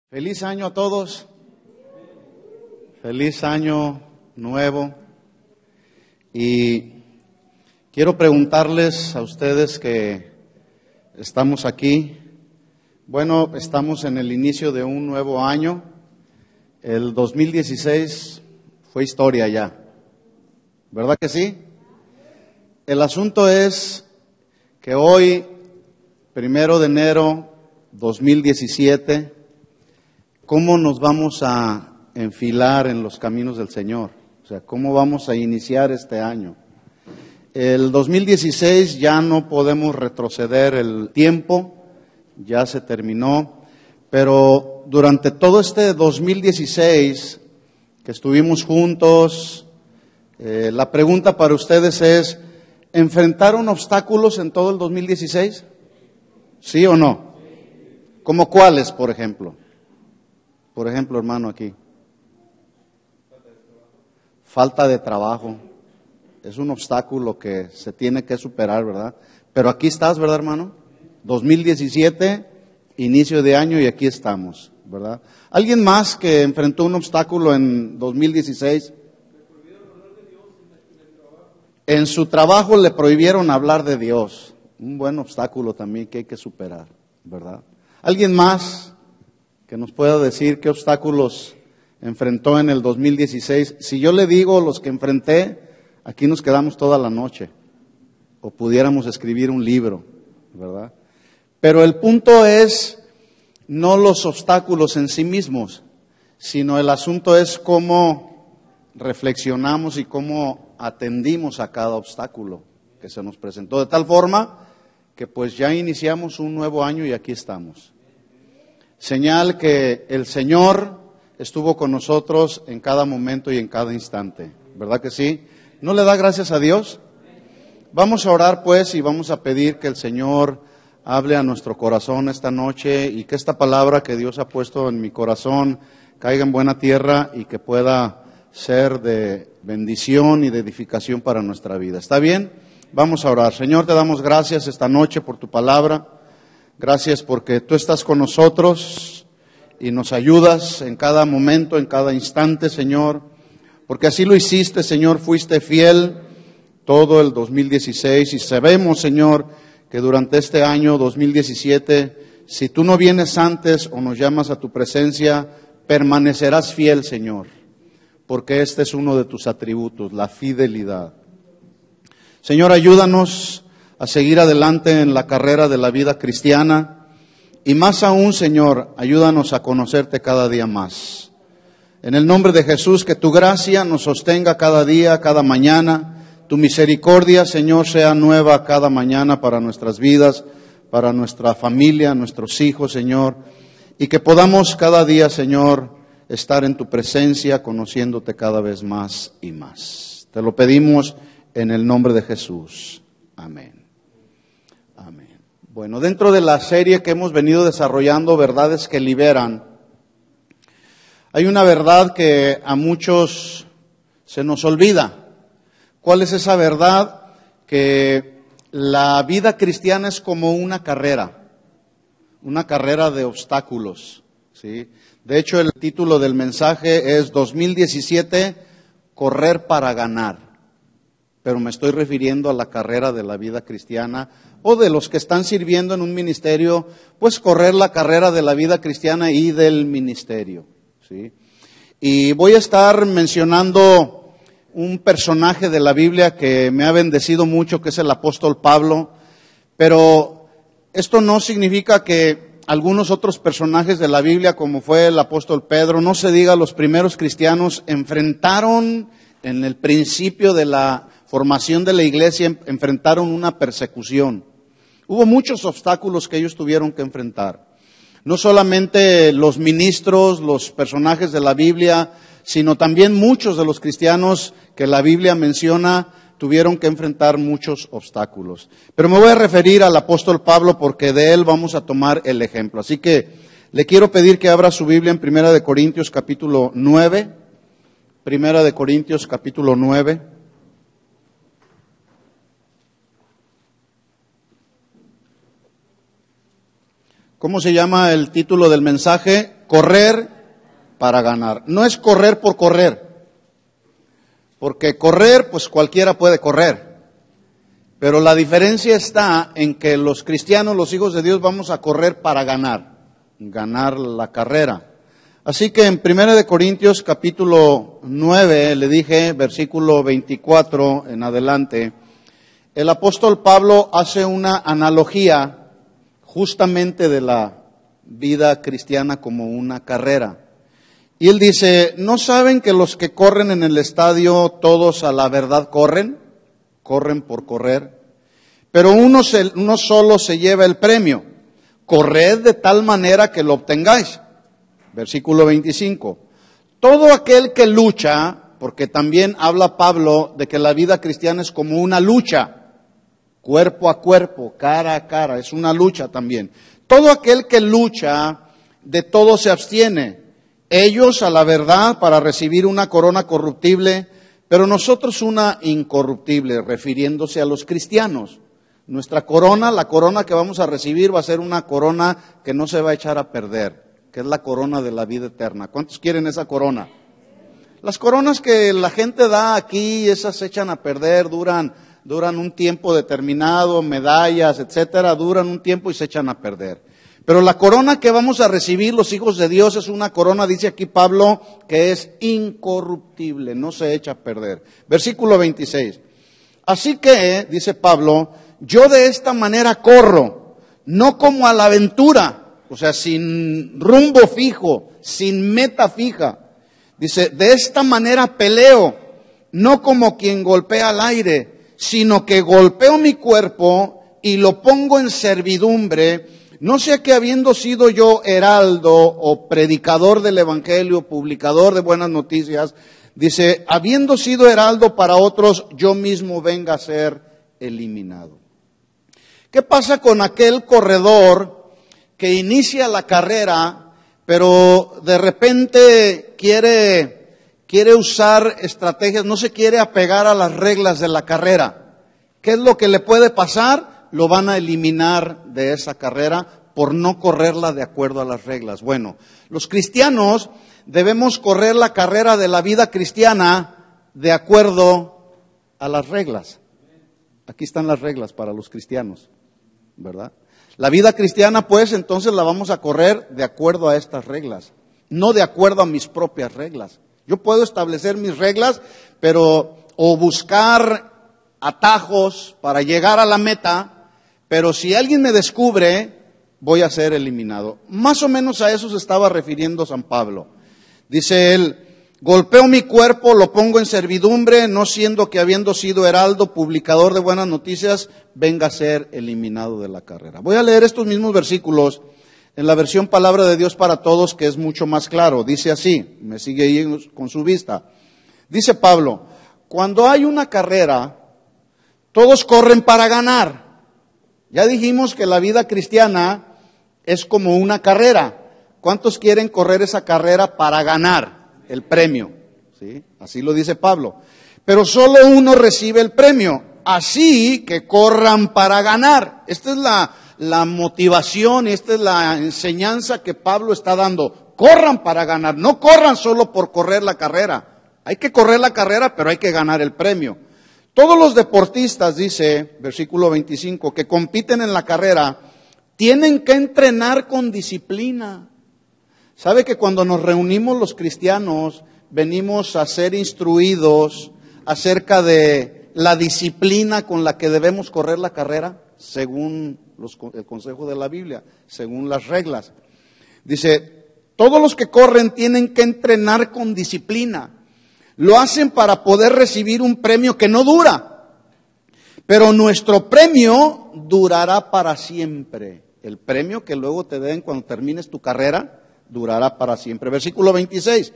Feliz año a todos, feliz año nuevo. Y quiero preguntarles a ustedes que estamos aquí. Bueno, estamos en el inicio de un nuevo año. El 2016 fue historia ya, ¿verdad que sí? El asunto es que hoy, 1 de enero 2017, ¿cómo nos vamos a enfilar en los caminos del Señor? O sea, ¿cómo vamos a iniciar este año? El 2016 ya no podemos retroceder el tiempo, ya se terminó, pero durante todo este 2016 que estuvimos juntos, la pregunta para ustedes es, ¿enfrentaron obstáculos en todo el 2016? ¿Sí o no? ¿Cómo cuáles, por ejemplo? Por ejemplo, hermano, aquí. Falta de trabajo. Es un obstáculo que se tiene que superar, ¿verdad? Pero aquí estás, ¿verdad, hermano? 2017, inicio de año, y aquí estamos, ¿verdad? ¿Alguien más que enfrentó un obstáculo en 2016? En su trabajo le prohibieron hablar de Dios. Un buen obstáculo también que hay que superar, ¿verdad? ¿Alguien más que nos pueda decir qué obstáculos enfrentó en el 2016? Si yo le digo los que enfrenté, aquí nos quedamos toda la noche, o pudiéramos escribir un libro, ¿verdad? Pero el punto es no los obstáculos en sí mismos, sino el asunto es cómo reflexionamos y cómo atendimos a cada obstáculo que se nos presentó, de tal forma que pues ya iniciamos un nuevo año y aquí estamos. Señal que el Señor estuvo con nosotros en cada momento y en cada instante, ¿verdad que sí? ¿No le da gracias a Dios? Vamos a orar pues y vamos a pedir que el Señor hable a nuestro corazón esta noche y que esta palabra que Dios ha puesto en mi corazón caiga en buena tierra y que pueda ser de bendición y de edificación para nuestra vida. ¿Está bien? Vamos a orar. Señor, te damos gracias esta noche por tu palabra. Gracias porque tú estás con nosotros y nos ayudas en cada momento, en cada instante, Señor. Porque así lo hiciste, Señor, fuiste fiel todo el 2016 y sabemos, Señor, que durante este año 2017, si tú no vienes antes o nos llamas a tu presencia, permanecerás fiel, Señor, porque este es uno de tus atributos, la fidelidad. Señor, ayúdanos a seguir adelante en la carrera de la vida cristiana y más aún, Señor, ayúdanos a conocerte cada día más. En el nombre de Jesús, que tu gracia nos sostenga cada día, cada mañana. Tu misericordia, Señor, sea nueva cada mañana para nuestras vidas, para nuestra familia, nuestros hijos, Señor. Y que podamos cada día, Señor, estar en tu presencia, conociéndote cada vez más y más. Te lo pedimos en el nombre de Jesús. Amén. Amén. Bueno, dentro de la serie que hemos venido desarrollando, Verdades que Liberan, hay una verdad que a muchos se nos olvida. ¿Cuál es esa verdad? Que la vida cristiana es como una carrera de obstáculos, ¿sí? De hecho, el título del mensaje es 2017, correr para ganar. Pero me estoy refiriendo a la carrera de la vida cristiana o de los que están sirviendo en un ministerio, pues correr la carrera de la vida cristiana y del ministerio, ¿sí? Y voy a estar mencionando un personaje de la Biblia que me ha bendecido mucho, que es el apóstol Pablo, pero esto no significa que algunos otros personajes de la Biblia, como fue el apóstol Pedro, no se diga, los primeros cristianos enfrentaron en el principio de la formación de la iglesia, enfrentaron una persecución. Hubo muchos obstáculos que ellos tuvieron que enfrentar. No solamente los ministros, los personajes de la Biblia, sino también muchos de los cristianos que la Biblia menciona tuvieron que enfrentar muchos obstáculos. Pero me voy a referir al apóstol Pablo porque de él vamos a tomar el ejemplo. Así que le quiero pedir que abra su Biblia en 1 Corintios capítulo 9. 1 Corintios capítulo 9. ¿Cómo se llama el título del mensaje? correr para ganar. No es correr por correr, porque correr, pues cualquiera puede correr. Pero la diferencia está en que los cristianos, los hijos de Dios, vamos a correr para ganar la carrera. Así que en 1 Corintios capítulo 9, le dije, versículo 24 en adelante, el apóstol Pablo hace una analogía justamente de la vida cristiana como una carrera. Y él dice, ¿no saben que los que corren en el estadio todos a la verdad corren? Corren por correr. Pero uno solo se lleva el premio. Corred de tal manera que lo obtengáis. Versículo 25. Todo aquel que lucha, porque también habla Pablo de que la vida cristiana es como una lucha, cuerpo a cuerpo, cara a cara, es una lucha también. Todo aquel que lucha, de todo se abstiene. Ellos a la verdad para recibir una corona corruptible, pero nosotros una incorruptible, refiriéndose a los cristianos. Nuestra corona, la corona que vamos a recibir va a ser una corona que no se va a echar a perder, que es la corona de la vida eterna. ¿Cuántos quieren esa corona? Las coronas que la gente da aquí, esas se echan a perder, duran un tiempo determinado, medallas, etcétera, duran un tiempo y se echan a perder. Pero la corona que vamos a recibir los hijos de Dios es una corona, dice aquí Pablo, que es incorruptible, no se echa a perder. Versículo 26. Así que, dice Pablo, yo de esta manera corro, no como a la aventura, o sea, sin rumbo fijo, sin meta fija. Dice, de esta manera peleo, no como quien golpea al aire, sino que golpeo mi cuerpo y lo pongo en servidumbre, no sea que habiendo sido yo heraldo o predicador del evangelio, publicador de buenas noticias, dice, habiendo sido heraldo para otros, yo mismo venga a ser eliminado. ¿Qué pasa con aquel corredor que inicia la carrera, pero de repente quiere usar estrategias, no se quiere apegar a las reglas de la carrera? ¿Qué es lo que le puede pasar? Lo van a eliminar de esa carrera por no correrla de acuerdo a las reglas. Bueno, los cristianos debemos correr la carrera de la vida cristiana de acuerdo a las reglas. Aquí están las reglas para los cristianos, ¿verdad? La vida cristiana, pues, entonces la vamos a correr de acuerdo a estas reglas, no de acuerdo a mis propias reglas. Yo puedo establecer mis reglas, o buscar atajos para llegar a la meta, pero si alguien me descubre, voy a ser eliminado. Más o menos a eso se estaba refiriendo San Pablo. Dice él, golpeo mi cuerpo, lo pongo en servidumbre, no siendo que habiendo sido heraldo, publicador de buenas noticias, venga a ser eliminado de la carrera. Voy a leer estos mismos versículos en la versión Palabra de Dios para Todos, que es mucho más claro. Dice así, me sigue ahí con su vista. Dice Pablo, cuando hay una carrera, todos corren para ganar. Ya dijimos que la vida cristiana es como una carrera. ¿Cuántos quieren correr esa carrera para ganar el premio? ¿Sí? Así lo dice Pablo. Pero solo uno recibe el premio. Así que corran para ganar. Esta es la motivación, esta es la enseñanza que Pablo está dando. Corran para ganar, no corran solo por correr la carrera. Hay que correr la carrera, pero hay que ganar el premio. Todos los deportistas, dice, versículo 25, que compiten en la carrera, tienen que entrenar con disciplina. ¿Sabe que cuando nos reunimos los cristianos, venimos a ser instruidos acerca de la disciplina con la que debemos correr la carrera, según el consejo de la Biblia, según las reglas? Dice, todos los que corren tienen que entrenar con disciplina. Lo hacen para poder recibir un premio que no dura, pero nuestro premio durará para siempre. El premio que luego te den cuando termines tu carrera durará para siempre. Versículo 26.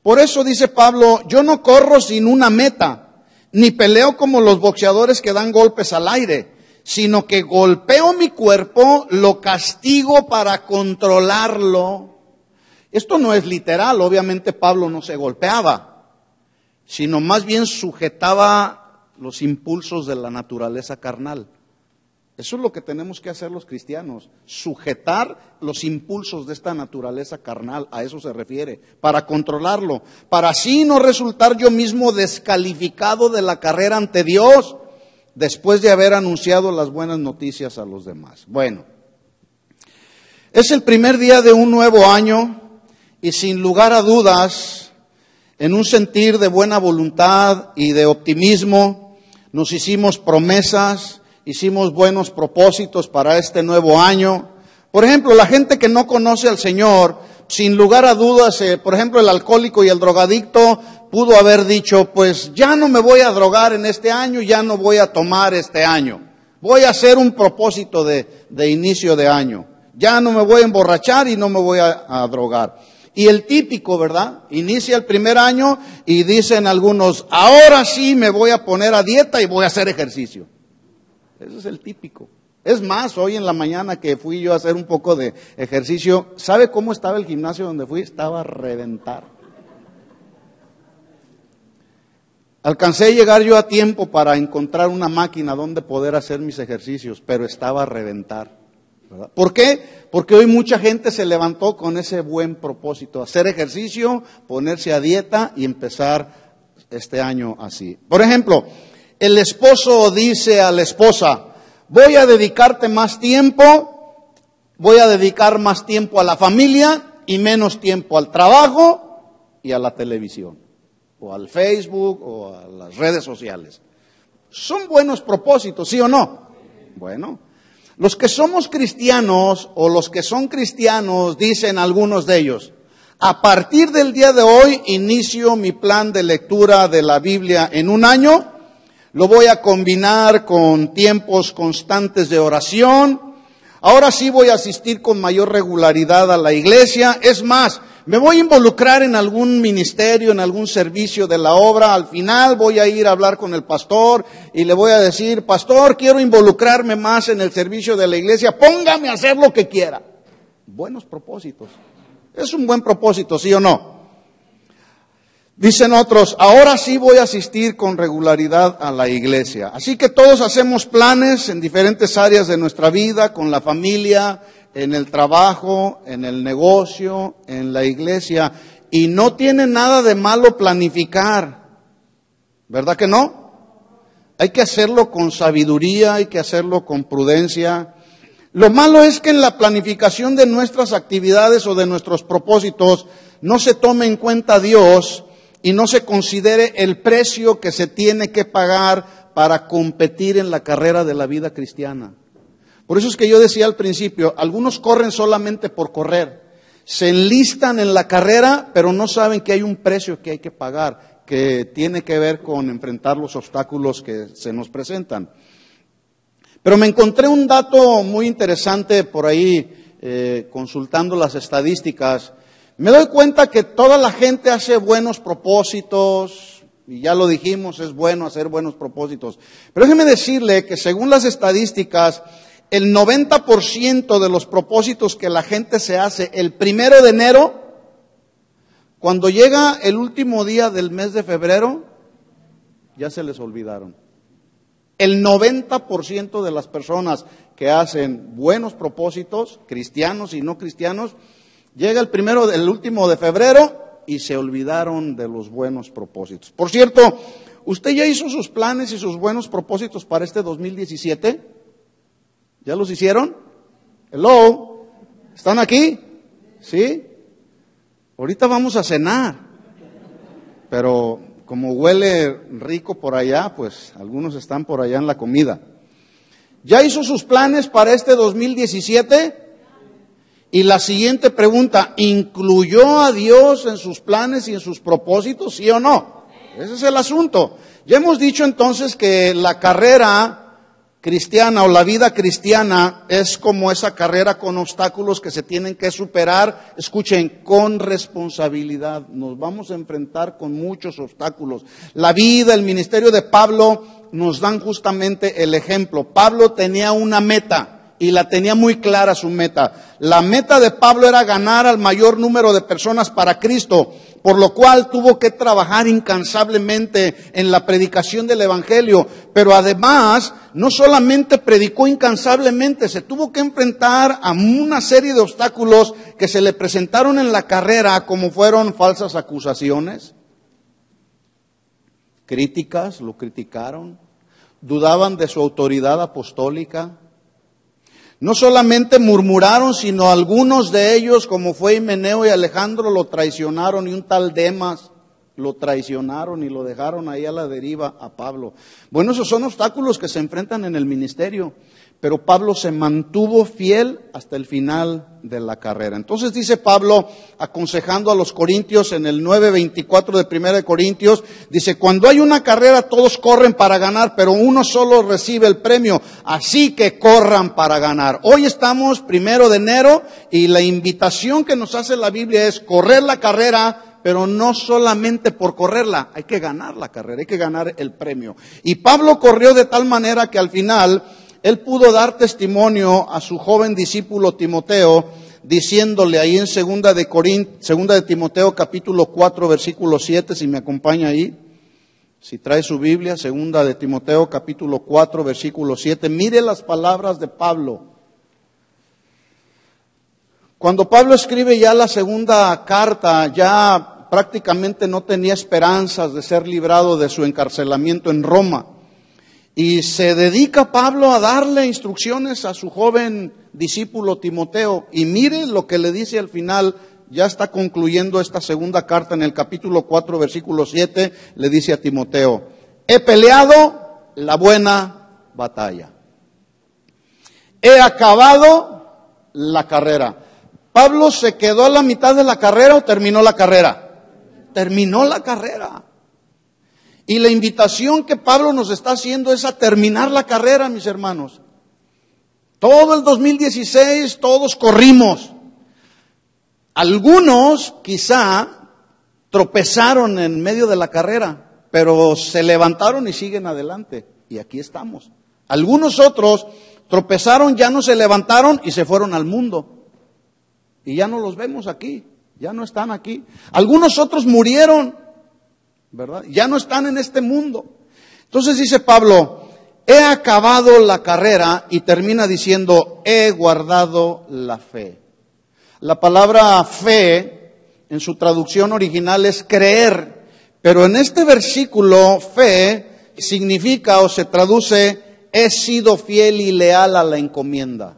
Por eso dice Pablo, yo no corro sin una meta, ni peleo como los boxeadores que dan golpes al aire, sino que golpeo mi cuerpo, lo castigo para controlarlo. Esto no es literal, obviamente Pablo no se golpeaba, sino más bien sujetaba los impulsos de la naturaleza carnal. Eso es lo que tenemos que hacer los cristianos, sujetar los impulsos de esta naturaleza carnal, a eso se refiere, para controlarlo, para así no resultar yo mismo descalificado de la carrera ante Dios, después de haber anunciado las buenas noticias a los demás. Bueno, es el primer día de un nuevo año y sin lugar a dudas, en un sentir de buena voluntad y de optimismo, nos hicimos promesas, hicimos buenos propósitos para este nuevo año. Por ejemplo, la gente que no conoce al Señor, sin lugar a dudas, por ejemplo, el alcohólico y el drogadicto pudo haber dicho, pues ya no me voy a drogar en este año, ya no voy a tomar este año. Voy a hacer un propósito de inicio de año. Ya no me voy a emborrachar y no me voy a drogar. Y el típico, ¿verdad? Inicia el primer año y dicen algunos, ahora sí me voy a poner a dieta y voy a hacer ejercicio. Ese es el típico. Es más, hoy en la mañana que fui yo a hacer un poco de ejercicio, ¿sabe cómo estaba el gimnasio donde fui? Estaba a reventar. Alcancé a llegar yo a tiempo para encontrar una máquina donde poder hacer mis ejercicios, pero estaba a reventar, ¿verdad? ¿Por qué? Porque hoy mucha gente se levantó con ese buen propósito, hacer ejercicio, ponerse a dieta y empezar este año así. Por ejemplo, el esposo dice a la esposa, voy a dedicarte más tiempo, voy a dedicar más tiempo a la familia y menos tiempo al trabajo y a la televisión, o al Facebook, o a las redes sociales. ¿Son buenos propósitos, sí o no? Bueno, los que somos cristianos, o los que son cristianos, dicen algunos de ellos, a partir del día de hoy inicio mi plan de lectura de la Biblia en un año. Lo voy a combinar con tiempos constantes de oración. Ahora sí voy a asistir con mayor regularidad a la iglesia. Es más, me voy a involucrar en algún ministerio, en algún servicio de la obra. Al final voy a ir a hablar con el pastor y le voy a decir, pastor, quiero involucrarme más en el servicio de la iglesia. Póngame a hacer lo que quiera. Buenos propósitos. Es un buen propósito, ¿sí o no? Dicen otros, ahora sí voy a asistir con regularidad a la iglesia. Así que todos hacemos planes en diferentes áreas de nuestra vida, con la familia, en el trabajo, en el negocio, en la iglesia. Y no tiene nada de malo planificar, ¿verdad que no? Hay que hacerlo con sabiduría, hay que hacerlo con prudencia. Lo malo es que en la planificación de nuestras actividades o de nuestros propósitos no se tome en cuenta a Dios y no se considere el precio que se tiene que pagar para competir en la carrera de la vida cristiana. Por eso es que yo decía al principio, algunos corren solamente por correr, se enlistan en la carrera, pero no saben que hay un precio que hay que pagar, que tiene que ver con enfrentar los obstáculos que se nos presentan. Pero me encontré un dato muy interesante por ahí, consultando las estadísticas. Me doy cuenta que toda la gente hace buenos propósitos, y ya lo dijimos, es bueno hacer buenos propósitos. Pero déjeme decirle que según las estadísticas, el 90% de los propósitos que la gente se hace el 1 de enero, cuando llega el último día del mes de febrero, ya se les olvidaron. El 90% de las personas que hacen buenos propósitos, cristianos y no cristianos, llega el último de febrero y se olvidaron de los buenos propósitos. Por cierto, ¿usted ya hizo sus planes y sus buenos propósitos para este 2017? ¿Ya los hicieron? Hello, ¿están aquí? ¿Sí? Ahorita vamos a cenar, pero como huele rico por allá, pues algunos están por allá en la comida. ¿Ya hizo sus planes para este 2017? Y la siguiente pregunta, ¿incluyó a Dios en sus planes y en sus propósitos, sí o no? Ese es el asunto. Ya hemos dicho entonces que la carrera cristiana o la vida cristiana es como esa carrera con obstáculos que se tienen que superar, escuchen, con responsabilidad. Nos vamos a enfrentar con muchos obstáculos. La vida, el ministerio de Pablo nos dan justamente el ejemplo. Pablo tenía una meta y la tenía muy clara su meta. La meta de Pablo era ganar al mayor número de personas para Cristo. por lo cual tuvo que trabajar incansablemente en la predicación del Evangelio. Pero además, no solamente predicó incansablemente, se tuvo que enfrentar a una serie de obstáculos que se le presentaron en la carrera, como fueron falsas acusaciones, críticas, lo criticaron, dudaban de su autoridad apostólica. No solamente murmuraron, sino algunos de ellos, como fue Himeneo y Alejandro, lo traicionaron, y un tal Demas lo traicionaron y lo dejaron ahí a la deriva a Pablo. Bueno, esos son obstáculos que se enfrentan en el ministerio, pero Pablo se mantuvo fiel hasta el final de la carrera. Entonces dice Pablo, aconsejando a los corintios en el 9:24 de 1 de Corintios, dice: cuando hay una carrera todos corren para ganar, pero uno solo recibe el premio, así que corran para ganar. Hoy estamos 1 de enero y la invitación que nos hace la Biblia es correr la carrera, pero no solamente por correrla, hay que ganar la carrera, hay que ganar el premio. Y Pablo corrió de tal manera que al final él pudo dar testimonio a su joven discípulo Timoteo, diciéndole ahí en 2 de Timoteo capítulo 4 versículo 7, si me acompaña ahí, si trae su Biblia, 2 de Timoteo capítulo 4 versículo 7, mire las palabras de Pablo. Cuando Pablo escribe ya la segunda carta, ya prácticamente no tenía esperanzas de ser librado de su encarcelamiento en Roma. Y se dedica Pablo a darle instrucciones a su joven discípulo Timoteo. Y mire lo que le dice al final, ya está concluyendo esta segunda carta en el capítulo 4, versículo 7, le dice a Timoteo: he peleado la buena batalla. He acabado la carrera. ¿Pablo se quedó a la mitad de la carrera o terminó la carrera? Terminó la carrera. Y la invitación que Pablo nos está haciendo es a terminar la carrera, mis hermanos. Todo el 2016 todos corrimos. Algunos quizá tropezaron en medio de la carrera, pero se levantaron y siguen adelante. Y aquí estamos. Algunos otros tropezaron, ya no se levantaron y se fueron al mundo. Y ya no los vemos aquí, ya no están aquí. Algunos otros murieron, ¿verdad? Ya no están en este mundo. Entonces dice Pablo: he acabado la carrera, y termina diciendo: he guardado la fe. La palabra fe en su traducción original es creer, pero en este versículo fe significa o se traduce: he sido fiel y leal a la encomienda.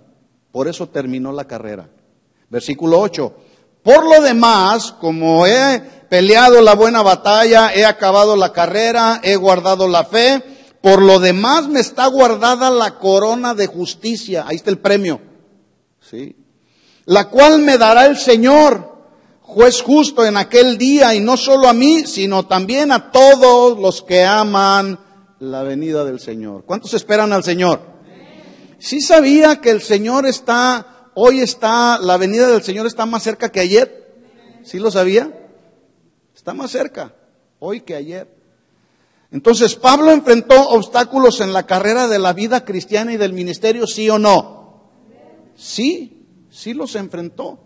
Por eso terminó la carrera. Versículo 8. Por lo demás, como he peleado la buena batalla, he acabado la carrera, he guardado la fe, por lo demás me está guardada la corona de justicia. Ahí está el premio, ¿sí? La cual me dará el Señor, juez justo, en aquel día, y no solo a mí, sino también a todos los que aman la venida del Señor. ¿Cuántos esperan al Señor? ¿Sí sabía que el Señor la venida del Señor está más cerca que ayer? ¿Sí lo sabía? Está más cerca hoy que ayer. Entonces, ¿Pablo enfrentó obstáculos en la carrera de la vida cristiana y del ministerio, sí o no? Sí, sí los enfrentó.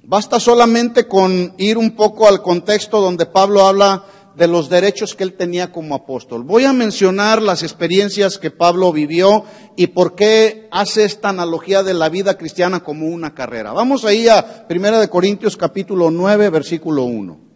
Basta solamente con ir un poco al contexto donde Pablo habla de los derechos que él tenía como apóstol. Voy a mencionar las experiencias que Pablo vivió y por qué hace esta analogía de la vida cristiana como una carrera. Vamos ahí a 1 de Corintios capítulo 9, versículo 1.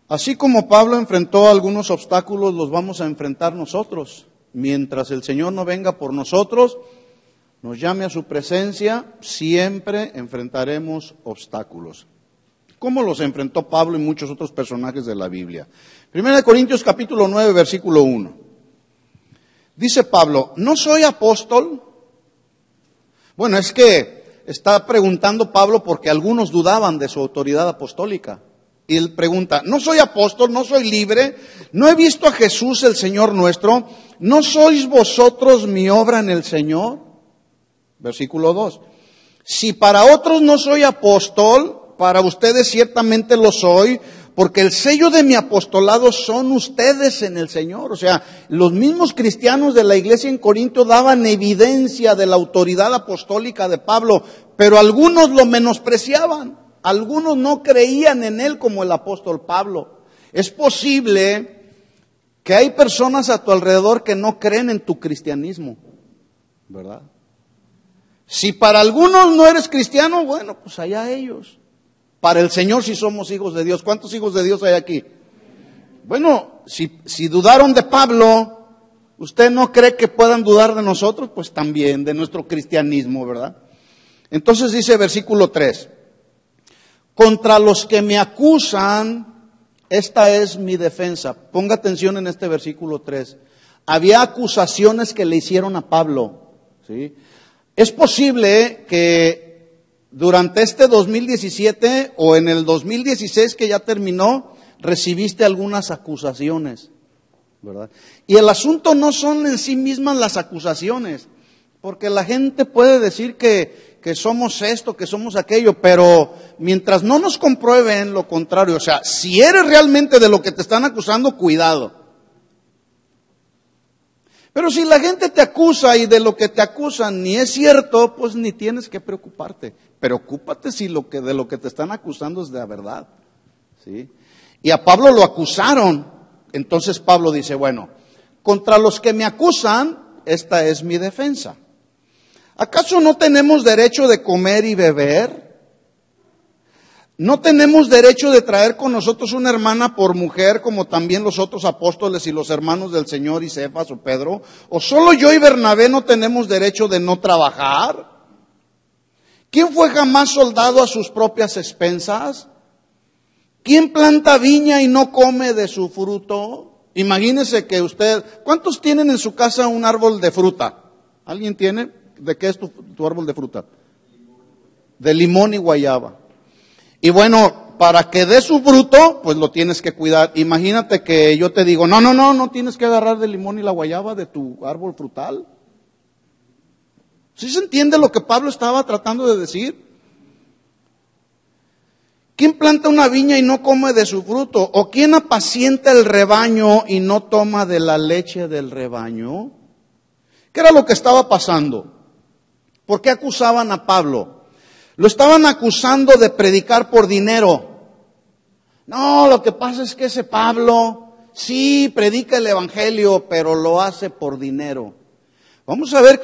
Así como Pablo enfrentó algunos obstáculos, los vamos a enfrentar nosotros. Mientras el Señor no venga por nosotros, nos llame a su presencia, siempre enfrentaremos obstáculos. ¿Cómo los enfrentó Pablo y muchos otros personajes de la Biblia? 1 Corintios capítulo 9, versículo 1. Dice Pablo: ¿no soy apóstol? Bueno, es que está preguntando Pablo porque algunos dudaban de su autoridad apostólica. Y él pregunta: ¿no soy apóstol? ¿No soy libre? ¿No he visto a Jesús el Señor nuestro? ¿No sois vosotros mi obra en el Señor? Versículo 2. Si para otros no soy apóstol, para ustedes ciertamente lo soy, porque el sello de mi apostolado son ustedes en el Señor. O sea, los mismos cristianos de la iglesia en Corinto daban evidencia de la autoridad apostólica de Pablo, pero algunos lo menospreciaban, algunos no creían en él como el apóstol Pablo. Es posible que hay personas a tu alrededor que no creen en tu cristianismo, ¿verdad? Si para algunos no eres cristiano, bueno, pues allá ellos. Para el Señor sí somos hijos de Dios. ¿Cuántos hijos de Dios hay aquí? Bueno, si dudaron de Pablo, ¿usted no cree que puedan dudar de nosotros? Pues también, de nuestro cristianismo, ¿verdad? Entonces dice versículo 3, contra los que me acusan, esta es mi defensa. Ponga atención en este versículo 3. Había acusaciones que le hicieron a Pablo, ¿sí? Es posible que durante este 2017 o en el 2016 que ya terminó, recibiste algunas acusaciones, ¿verdad? Y el asunto no son en sí mismas las acusaciones, porque la gente puede decir que somos esto, que somos aquello, pero mientras no nos comprueben lo contrario, o sea, si eres realmente de lo que te están acusando, cuidado. Pero si la gente te acusa y de lo que te acusan ni es cierto, pues ni tienes que preocuparte. Preocúpate si de lo que te están acusando es de la verdad, ¿sí? Y a Pablo lo acusaron. Entonces Pablo dice, bueno, contra los que me acusan, esta es mi defensa. ¿Acaso no tenemos derecho de comer y beber? ¿No tenemos derecho de traer con nosotros una hermana por mujer, como también los otros apóstoles y los hermanos del Señor y Cefas o Pedro? ¿O solo yo y Bernabé no tenemos derecho de no trabajar? ¿Quién fue jamás soldado a sus propias expensas? ¿Quién planta viña y no come de su fruto? Imagínese que usted, ¿cuántos tienen en su casa un árbol de fruta? ¿Alguien tiene? ¿De qué es tu árbol de fruta? De limón y guayaba. Y bueno, para que dé su fruto, pues lo tienes que cuidar. Imagínate que yo te digo, no tienes que agarrar del limón y la guayaba de tu árbol frutal. ¿Sí se entiende lo que Pablo estaba tratando de decir? ¿Quién planta una viña y no come de su fruto? ¿O quién apacienta el rebaño y no toma de la leche del rebaño? ¿Qué era lo que estaba pasando? ¿Por qué acusaban a Pablo? Lo estaban acusando de predicar por dinero. No, lo que pasa es que ese Pablo sí predica el evangelio, pero lo hace por dinero. Vamos a ver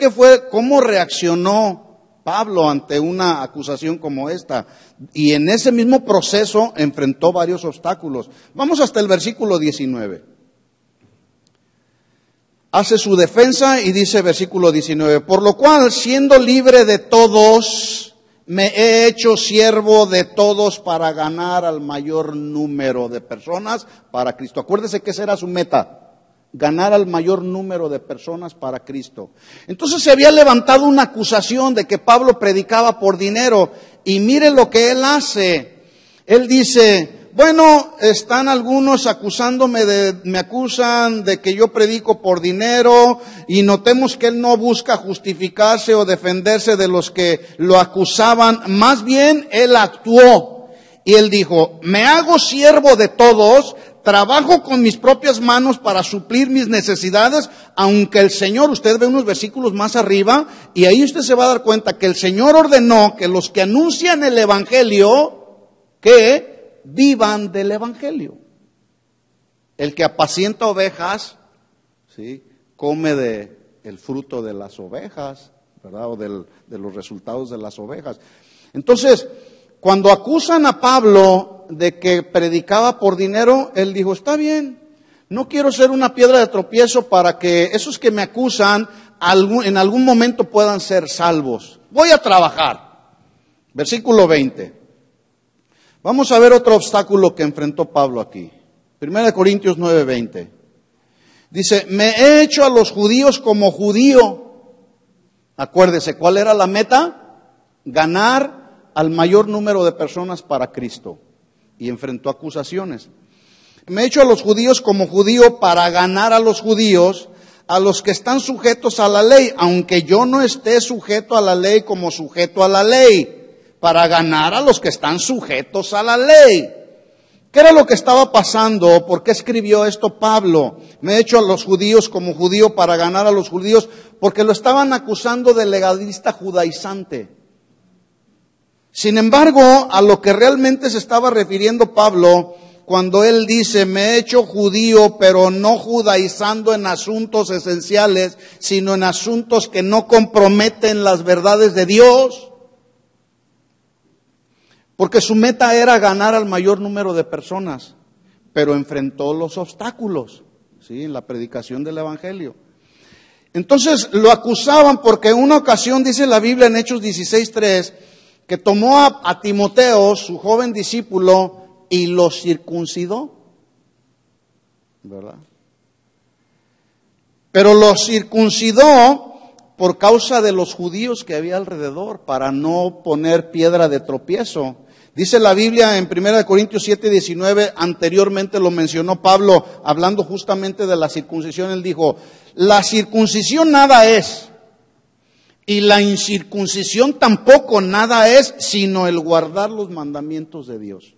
cómo reaccionó Pablo ante una acusación como esta. Y en ese mismo proceso enfrentó varios obstáculos. Vamos hasta el versículo 19. Hace su defensa y dice versículo 19, por lo cual, siendo libre de todos, me he hecho siervo de todos para ganar al mayor número de personas para Cristo. Acuérdese que esa era su meta, ganar al mayor número de personas para Cristo. Entonces se había levantado una acusación de que Pablo predicaba por dinero, y mire lo que él hace. Él dice, bueno, están algunos me acusan de que yo predico por dinero, y notemos que él no busca justificarse o defenderse de los que lo acusaban, más bien él actuó, y él dijo, me hago siervo de todos, trabajo con mis propias manos para suplir mis necesidades, aunque el Señor, usted ve unos versículos más arriba, y ahí usted se va a dar cuenta que el Señor ordenó que los que anuncian el evangelio, que vivan del evangelio. El que apacienta ovejas, ¿sí?, come el fruto de las ovejas, ¿verdad? O de los resultados de las ovejas. Entonces, cuando acusan a Pablo de que predicaba por dinero, él dijo, está bien, no quiero ser una piedra de tropiezo para que esos que me acusan en algún momento puedan ser salvos. Voy a trabajar. Versículo 20. Vamos a ver otro obstáculo que enfrentó Pablo aquí. 1 Corintios 9:20. Dice, me he hecho a los judíos como judío. Acuérdese, ¿cuál era la meta? Ganar al mayor número de personas para Cristo. Y enfrentó acusaciones. Me he hecho a los judíos como judío para ganar a los judíos, a los que están sujetos a la ley, aunque yo no esté sujeto a la ley como sujeto a la ley, para ganar a los que están sujetos a la ley. ¿Qué era lo que estaba pasando? ¿Por qué escribió esto Pablo? Me he hecho a los judíos como judío para ganar a los judíos, porque lo estaban acusando de legalista judaizante. Sin embargo, a lo que realmente se estaba refiriendo Pablo cuando él dice, me he hecho judío, pero no judaizando en asuntos esenciales, sino en asuntos que no comprometen las verdades de Dios. Porque su meta era ganar al mayor número de personas, pero enfrentó los obstáculos, ¿sí?, en la predicación del Evangelio. Entonces lo acusaban porque en una ocasión, dice la Biblia en Hechos 16:3, que tomó a Timoteo, su joven discípulo, y lo circuncidó, ¿verdad? Pero lo circuncidó por causa de los judíos que había alrededor, para no poner piedra de tropiezo. Dice la Biblia en 1 Corintios 7:19, anteriormente lo mencionó Pablo, hablando justamente de la circuncisión, él dijo, la circuncisión nada es, y la incircuncisión tampoco nada es, sino el guardar los mandamientos de Dios.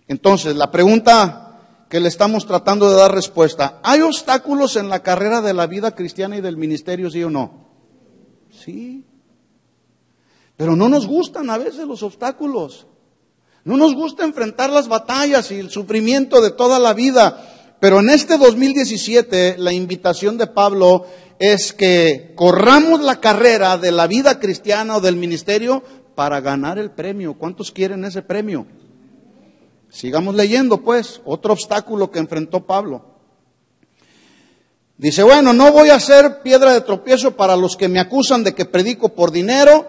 Entonces, la pregunta que le estamos tratando de dar respuesta, ¿hay obstáculos en la carrera de la vida cristiana y del ministerio, sí o no? Sí. Pero no nos gustan a veces los obstáculos. No nos gusta enfrentar las batallas y el sufrimiento de toda la vida. Pero en este 2017, la invitación de Pablo es que corramos la carrera de la vida cristiana o del ministerio para ganar el premio. ¿Cuántos quieren ese premio? Sigamos leyendo, pues, otro obstáculo que enfrentó Pablo. Dice, bueno, no voy a ser piedra de tropiezo para los que me acusan de que predico por dinero,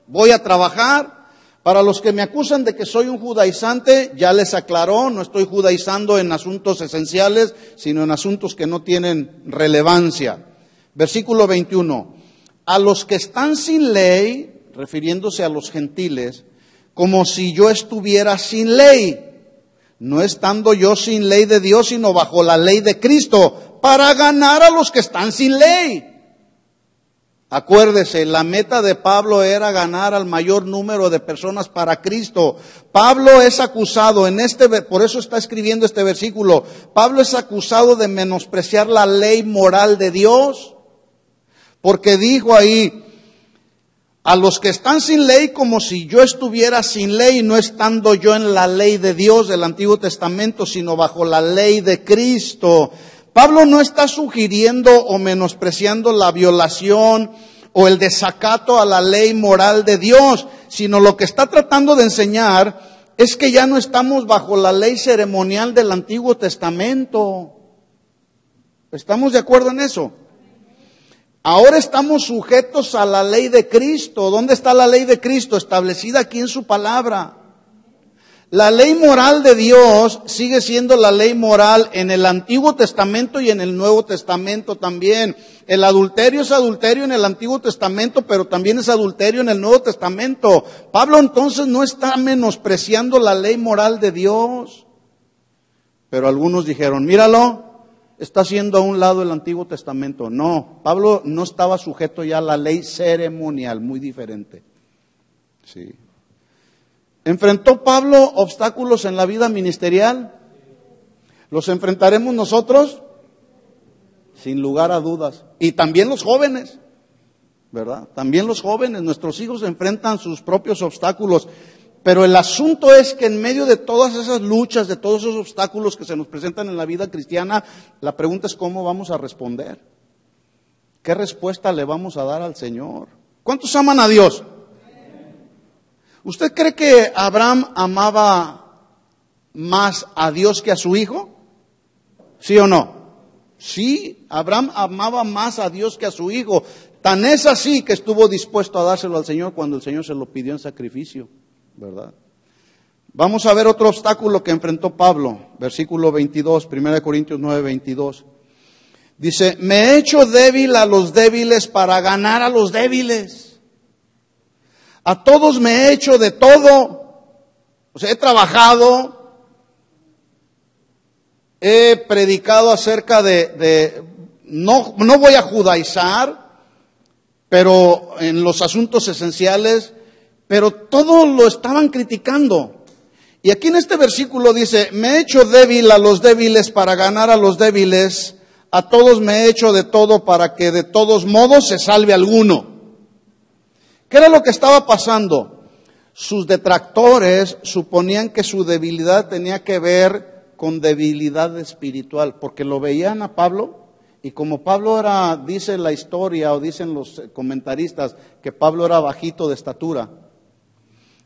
voy a trabajar. Para los que me acusan de que soy un judaizante, ya les aclaró, no estoy judaizando en asuntos esenciales, sino en asuntos que no tienen relevancia. Versículo 21, a los que están sin ley, refiriéndose a los gentiles, como si yo estuviera sin ley, no estando yo sin ley de Dios, sino bajo la ley de Cristo, para ganar a los que están sin ley. Acuérdese, la meta de Pablo era ganar al mayor número de personas para Cristo. Pablo es acusado por eso está escribiendo este versículo. Pablo es acusado de menospreciar la ley moral de Dios, porque dijo ahí, a los que están sin ley, como si yo estuviera sin ley, no estando yo en la ley de Dios del Antiguo Testamento, sino bajo la ley de Cristo. Pablo no está sugiriendo o menospreciando la violación o el desacato a la ley moral de Dios, sino lo que está tratando de enseñar es que ya no estamos bajo la ley ceremonial del Antiguo Testamento. ¿Estamos de acuerdo en eso? Ahora estamos sujetos a la ley de Cristo. ¿Dónde está la ley de Cristo? Establecida aquí en su palabra. La ley moral de Dios sigue siendo la ley moral en el Antiguo Testamento y en el Nuevo Testamento también. El adulterio es adulterio en el Antiguo Testamento, pero también es adulterio en el Nuevo Testamento. Pablo entonces no está menospreciando la ley moral de Dios. Pero algunos dijeron, míralo, está haciendo a un lado el Antiguo Testamento. No, Pablo no estaba sujeto ya a la ley ceremonial, muy diferente. Sí. ¿Enfrentó Pablo obstáculos en la vida ministerial? ¿Los enfrentaremos nosotros? Sin lugar a dudas. Y también los jóvenes, ¿verdad? También los jóvenes, nuestros hijos enfrentan sus propios obstáculos. Pero el asunto es que en medio de todas esas luchas, de todos esos obstáculos que se nos presentan en la vida cristiana, la pregunta es cómo vamos a responder. ¿Qué respuesta le vamos a dar al Señor? ¿Cuántos aman a Dios? ¿Usted cree que Abraham amaba más a Dios que a su hijo? ¿Sí o no? Sí, Abraham amaba más a Dios que a su hijo. Tan es así que estuvo dispuesto a dárselo al Señor cuando el Señor se lo pidió en sacrificio, ¿verdad? Vamos a ver otro obstáculo que enfrentó Pablo. Versículo 22, 1 Corintios 9, 22. Dice, me he hecho débil a los débiles para ganar a los débiles. A todos me he hecho de todo. O sea, he trabajado, he predicado acerca no voy a judaizar, pero en los asuntos esenciales, pero todo lo estaban criticando. Y aquí en este versículo dice, me he hecho débil a los débiles para ganar a los débiles, a todos me he hecho de todo para que de todos modos se salve alguno. ¿Qué era lo que estaba pasando? Sus detractores suponían que su debilidad tenía que ver con debilidad espiritual, porque lo veían a Pablo, y como Pablo era, dice la historia o dicen los comentaristas, que Pablo era bajito de estatura,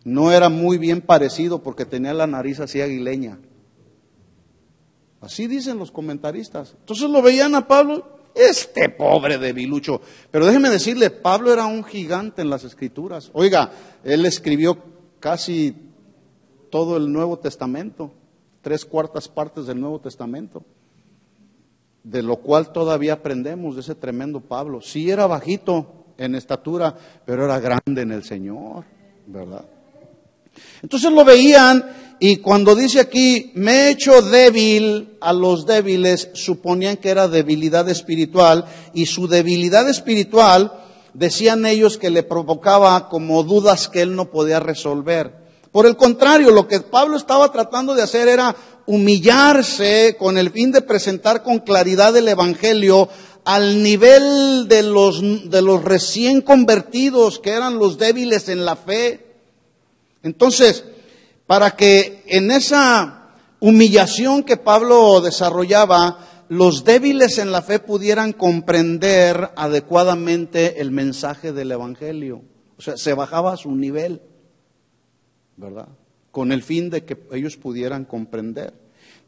no era muy bien parecido porque tenía la nariz así aguileña. Así dicen los comentaristas. Entonces lo veían a Pablo, este pobre debilucho. Pero déjeme decirle, Pablo era un gigante en las Escrituras. Oiga, él escribió casi todo el Nuevo Testamento, 3/4 partes del Nuevo Testamento, de lo cual todavía aprendemos de ese tremendo Pablo. Sí era bajito en estatura, pero era grande en el Señor, ¿verdad? Entonces lo veían, y cuando dice aquí, me he hecho débil a los débiles, suponían que era debilidad espiritual, y su debilidad espiritual, decían ellos, que le provocaba como dudas que él no podía resolver. Por el contrario, lo que Pablo estaba tratando de hacer era humillarse con el fin de presentar con claridad el Evangelio al nivel de los recién convertidos, que eran los débiles en la fe. Entonces, para que en esa humillación que Pablo desarrollaba, los débiles en la fe pudieran comprender adecuadamente el mensaje del Evangelio. O sea, se bajaba a su nivel, ¿verdad? Con el fin de que ellos pudieran comprender.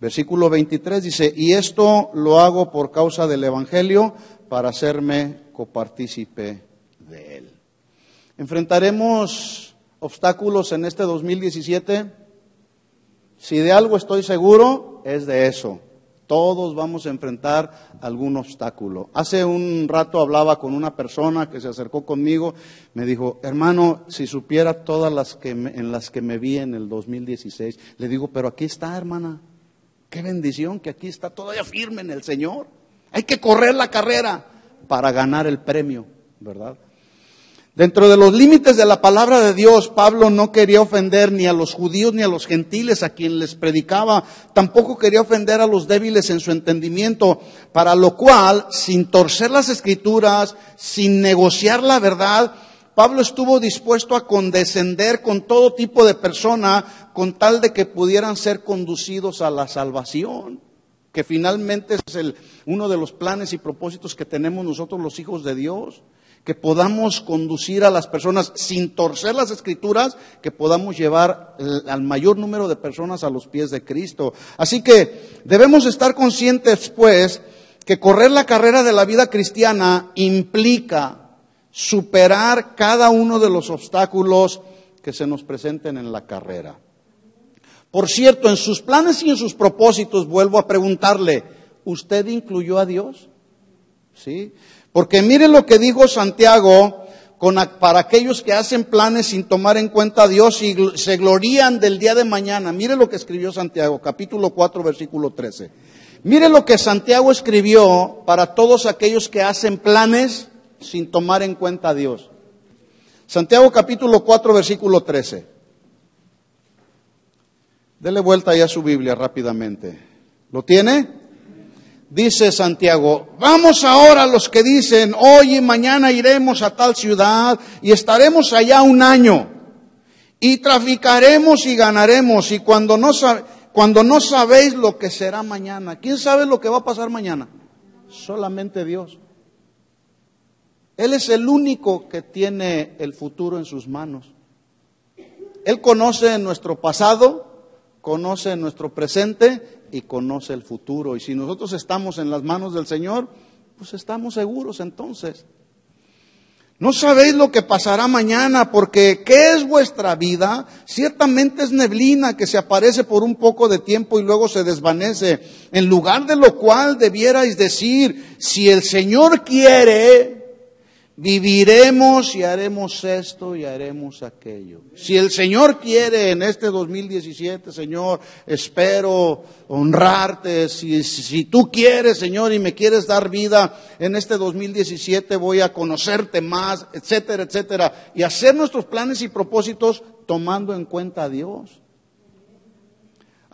Versículo 23 dice, y esto lo hago por causa del Evangelio, para hacerme copartícipe de él. Enfrentaremos obstáculos en este 2017. Si de algo estoy seguro, es de eso. Todos vamos a enfrentar algún obstáculo. Hace un rato hablaba con una persona que se acercó conmigo, me dijo, hermano, si supiera todas en las que me vi en el 2016. Le digo, pero aquí está, hermana. Qué bendición que aquí está todavía firme en el Señor. Hay que correr la carrera para ganar el premio, ¿verdad? Dentro de los límites de la palabra de Dios, Pablo no quería ofender ni a los judíos ni a los gentiles a quien les predicaba. Tampoco quería ofender a los débiles en su entendimiento, para lo cual, sin torcer las Escrituras, sin negociar la verdad, Pablo estuvo dispuesto a condescender con todo tipo de persona con tal de que pudieran ser conducidos a la salvación, que finalmente es uno de los planes y propósitos que tenemos nosotros los hijos de Dios. Que podamos conducir a las personas sin torcer las Escrituras, que podamos llevar al mayor número de personas a los pies de Cristo. Así que debemos estar conscientes, pues, que correr la carrera de la vida cristiana implica superar cada uno de los obstáculos que se nos presenten en la carrera. Por cierto, en sus planes y en sus propósitos, vuelvo a preguntarle, ¿usted incluyó a Dios? ¿Sí? Porque mire lo que dijo Santiago para aquellos que hacen planes sin tomar en cuenta a Dios y se glorían del día de mañana. Mire lo que escribió Santiago, capítulo 4, versículo 13. Mire lo que Santiago escribió para todos aquellos que hacen planes sin tomar en cuenta a Dios. Santiago capítulo 4, versículo 13. Dele vuelta ya a su Biblia rápidamente. ¿Lo tiene? Dice Santiago, vamos ahora los que dicen, hoy y mañana iremos a tal ciudad y estaremos allá un año y traficaremos y ganaremos, y cuando no sabéis lo que será mañana. ¿Quién sabe lo que va a pasar mañana? Solamente Dios. Él es el único que tiene el futuro en sus manos. Él conoce nuestro pasado, conoce nuestro presente y conoce el futuro. Y si nosotros estamos en las manos del Señor, pues estamos seguros entonces. No sabéis lo que pasará mañana, porque ¿qué es vuestra vida? Ciertamente es neblina que se aparece por un poco de tiempo y luego se desvanece. En lugar de lo cual debierais decir, si el Señor quiere, viviremos y haremos esto y haremos aquello. Si el Señor quiere en este 2017, Señor, espero honrarte. Si tú quieres, Señor, y me quieres dar vida en este 2017, voy a conocerte más, etcétera, etcétera. Y hacer nuestros planes y propósitos tomando en cuenta a Dios.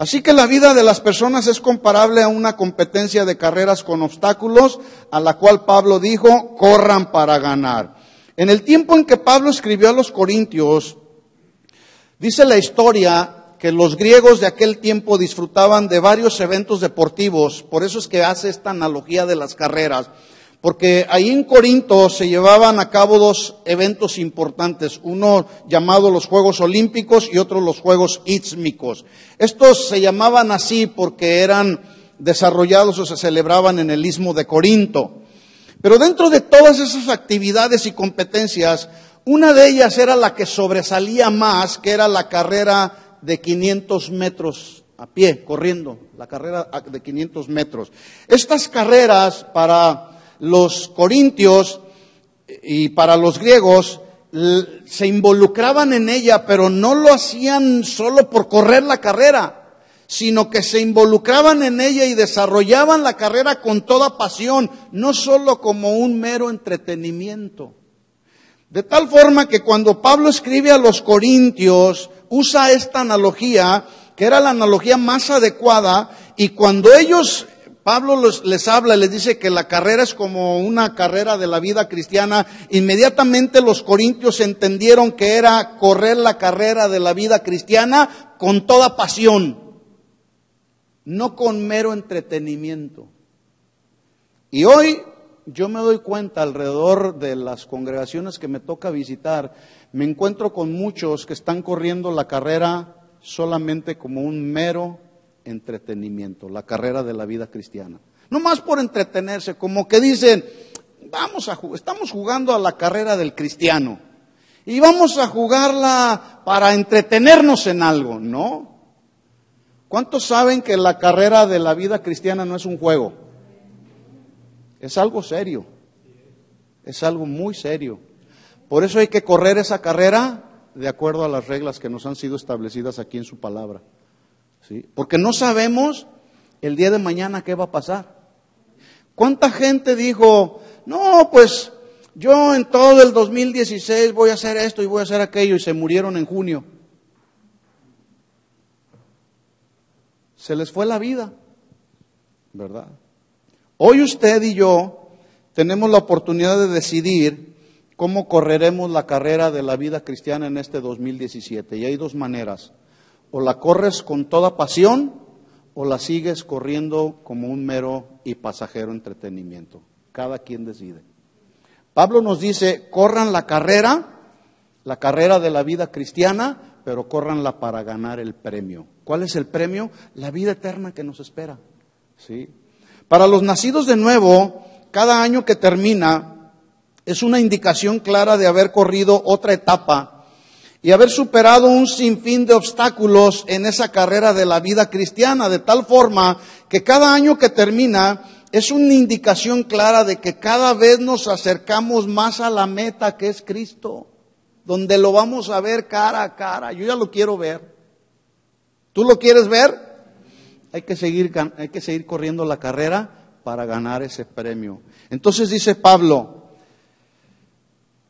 Así que la vida de las personas es comparable a una competencia de carreras con obstáculos, a la cual Pablo dijo, corran para ganar. En el tiempo en que Pablo escribió a los Corintios, dice la historia que los griegos de aquel tiempo disfrutaban de varios eventos deportivos, por eso es que hace esta analogía de las carreras, porque ahí en Corinto se llevaban a cabo dos eventos importantes, uno llamado los Juegos Olímpicos y otro los Juegos Ístmicos. Estos se llamaban así porque eran desarrollados o se celebraban en el Istmo de Corinto. Pero dentro de todas esas actividades y competencias, una de ellas era la que sobresalía más, que era la carrera de 500 metros a pie, corriendo, la carrera de 500 metros. Estas carreras para los corintios y para los griegos se involucraban en ella, pero no lo hacían solo por correr la carrera, sino que se involucraban en ella y desarrollaban la carrera con toda pasión, no solo como un mero entretenimiento. De tal forma que cuando Pablo escribe a los corintios, usa esta analogía, que era la analogía más adecuada, y cuando Pablo les habla y les dice que la carrera es como una carrera de la vida cristiana, inmediatamente los corintios entendieron que era correr la carrera de la vida cristiana con toda pasión, no con mero entretenimiento. Y hoy yo me doy cuenta alrededor de las congregaciones que me toca visitar, me encuentro con muchos que están corriendo la carrera solamente como un mero entretenimiento, la carrera de la vida cristiana. No más por entretenerse, como que dicen, estamos jugando a la carrera del cristiano y vamos a jugarla para entretenernos en algo, ¿no? ¿Cuántos saben que la carrera de la vida cristiana no es un juego? Es algo serio, es algo muy serio. Por eso hay que correr esa carrera de acuerdo a las reglas que nos han sido establecidas aquí en su palabra. ¿Sí? Porque no sabemos el día de mañana qué va a pasar. ¿Cuánta gente dijo, no, pues yo en todo el 2016 voy a hacer esto y voy a hacer aquello, y se murieron en junio? Se les fue la vida, ¿verdad? Hoy usted y yo tenemos la oportunidad de decidir cómo correremos la carrera de la vida cristiana en este 2017. Y hay dos maneras: o la corres con toda pasión, o la sigues corriendo como un mero y pasajero entretenimiento. Cada quien decide. Pablo nos dice, corran la carrera de la vida cristiana, pero córranla para ganar el premio. ¿Cuál es el premio? La vida eterna que nos espera. ¿Sí? Para los nacidos de nuevo, cada año que termina es una indicación clara de haber corrido otra etapa y haber superado un sinfín de obstáculos en esa carrera de la vida cristiana, de tal forma que cada año que termina es una indicación clara de que cada vez nos acercamos más a la meta, que es Cristo, donde lo vamos a ver cara a cara. Yo ya lo quiero ver. ¿Tú lo quieres ver? Hay que seguir corriendo la carrera para ganar ese premio. Entonces dice Pablo,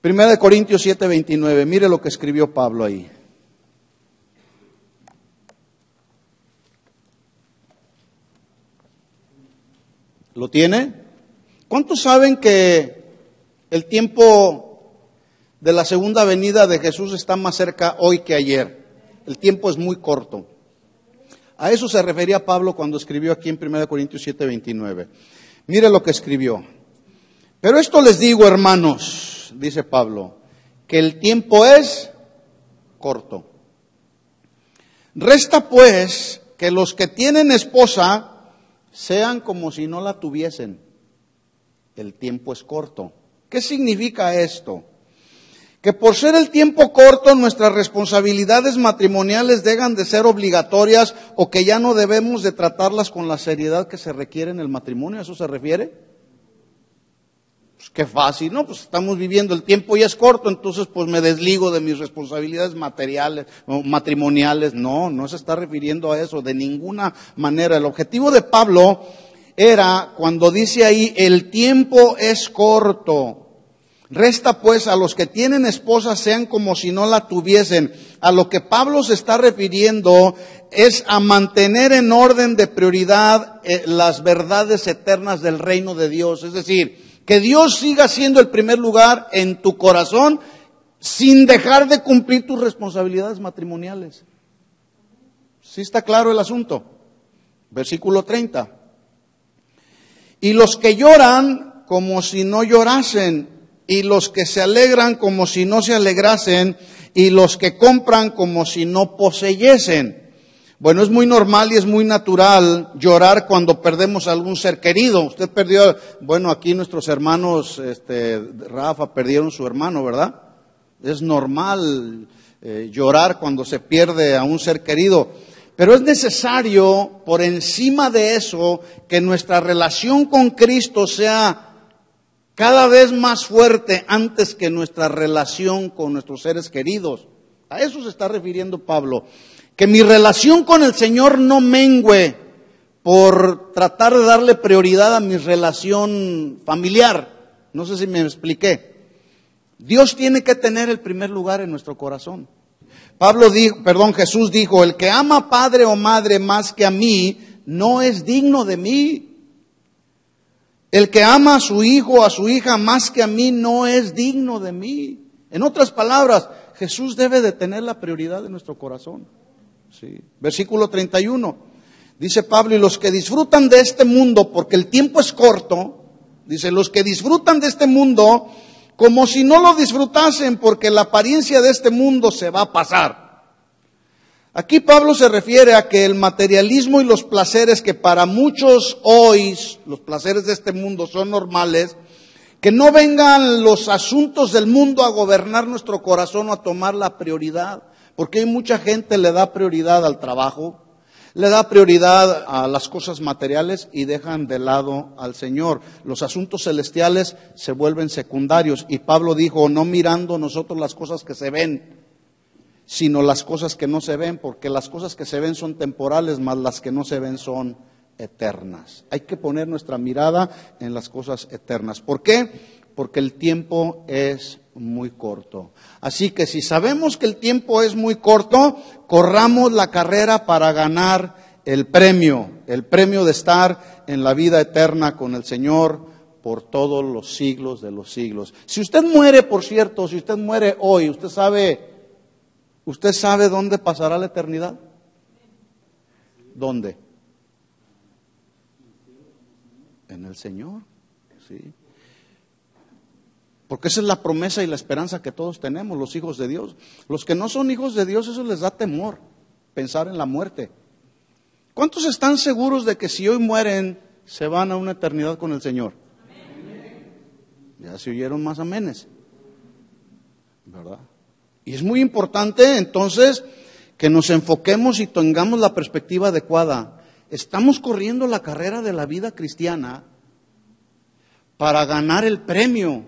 1 Corintios 7:29, mire lo que escribió Pablo ahí. ¿Lo tiene? ¿Cuántos saben que el tiempo de la segunda venida de Jesús está más cerca hoy que ayer? El tiempo es muy corto. A eso se refería Pablo cuando escribió aquí en 1 Corintios 7:29. Mire lo que escribió. Pero esto les digo, hermanos, dice Pablo, que el tiempo es corto. Resta pues que los que tienen esposa sean como si no la tuviesen. El tiempo es corto. ¿Qué significa esto? Que por ser el tiempo corto, nuestras responsabilidades matrimoniales dejan de ser obligatorias, o que ya no debemos de tratarlas con la seriedad que se requiere en el matrimonio. ¿A eso se refiere? Pues qué fácil, ¿no? Pues estamos viviendo, el tiempo ya es corto, entonces pues me desligo de mis responsabilidades materiales o matrimoniales. No se está refiriendo a eso de ninguna manera. El objetivo de Pablo era, cuando dice ahí, el tiempo es corto, Resta pues a los que tienen esposa sean como si no la tuviesen. A lo que Pablo se está refiriendo es a mantener en orden de prioridad las verdades eternas del reino de Dios. Es decir, que Dios siga siendo el primer lugar en tu corazón sin dejar de cumplir tus responsabilidades matrimoniales. ¿Sí está claro el asunto? Versículo 30. Y los que lloran como si no llorasen, y los que se alegran como si no se alegrasen, y los que compran como si no poseyesen. Bueno, es muy normal y es muy natural llorar cuando perdemos a algún ser querido. Usted perdió, bueno, aquí nuestros hermanos, Rafa, perdieron su hermano, ¿verdad? Es normal llorar cuando se pierde a un ser querido. Pero es necesario, por encima de eso, que nuestra relación con Cristo sea cada vez más fuerte antes que nuestra relación con nuestros seres queridos. A eso se está refiriendo Pablo. Que mi relación con el Señor no mengüe por tratar de darle prioridad a mi relación familiar. No sé si me expliqué. Dios tiene que tener el primer lugar en nuestro corazón. Jesús dijo, el que ama padre o madre más que a mí, no es digno de mí. El que ama a su hijo o a su hija más que a mí no es digno de mí. En otras palabras, Jesús debe de tener la prioridad de nuestro corazón. Sí. Versículo 31. Dice Pablo, y los que disfrutan de este mundo, porque el tiempo es corto, dice, los que disfrutan de este mundo, como si no lo disfrutasen, porque la apariencia de este mundo se va a pasar. Aquí Pablo se refiere a que el materialismo y los placeres que para muchos hoy, los placeres de este mundo son normales, que no vengan los asuntos del mundo a gobernar nuestro corazón o a tomar la prioridad, porque hay mucha gente le da prioridad al trabajo, le da prioridad a las cosas materiales y dejan de lado al Señor. Los asuntos celestiales se vuelven secundarios y Pablo dijo, no mirando nosotros las cosas que se ven, sino las cosas que no se ven, porque las cosas que se ven son temporales, mas las que no se ven son eternas. Hay que poner nuestra mirada en las cosas eternas. ¿Por qué? Porque el tiempo es muy corto. Así que si sabemos que el tiempo es muy corto, corramos la carrera para ganar el premio de estar en la vida eterna con el Señor por todos los siglos de los siglos. Si usted muere, por cierto, si usted muere hoy, ¿usted sabe dónde pasará la eternidad? ¿Dónde? En el Señor, sí. Porque esa es la promesa y la esperanza que todos tenemos, los hijos de Dios. Los que no son hijos de Dios, eso les da temor, pensar en la muerte. ¿Cuántos están seguros de que si hoy mueren, se van a una eternidad con el Señor? Ya se oyeron más amenes, ¿verdad? Y es muy importante entonces que nos enfoquemos y tengamos la perspectiva adecuada. Estamos corriendo la carrera de la vida cristiana para ganar el premio.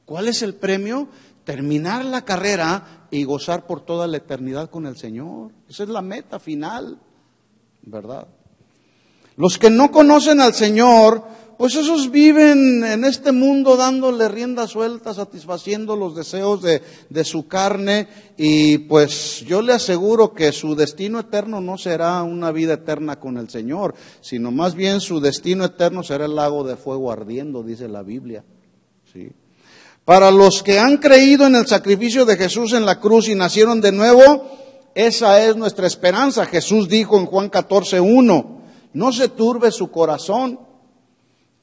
¿Cuál es el premio? Terminar la carrera y gozar por toda la eternidad con el Señor. Esa es la meta final, ¿verdad? Los que no conocen al Señor, pues esos viven en este mundo dándole rienda suelta, satisfaciendo los deseos de su carne, y pues yo le aseguro que su destino eterno no será una vida eterna con el Señor, sino más bien su destino eterno será el lago de fuego ardiendo, dice la Biblia. ¿Sí? Para los que han creído en el sacrificio de Jesús en la cruz y nacieron de nuevo, esa es nuestra esperanza. Jesús dijo en Juan 14:1, no se turbe su corazón.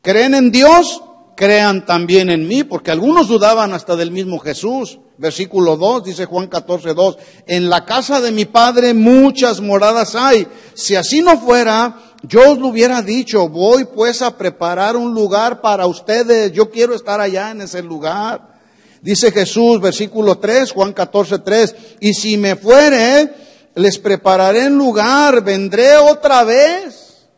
¿Creen en Dios? Crean también en mí, porque algunos dudaban hasta del mismo Jesús. Versículo 2, dice Juan 14:2, en la casa de mi Padre muchas moradas hay. Si así no fuera, yo os lo hubiera dicho, voy pues a preparar un lugar para ustedes, yo quiero estar allá en ese lugar. Dice Jesús, versículo 3, Juan 14:3, y si me fuere, les prepararé un lugar, vendré otra vez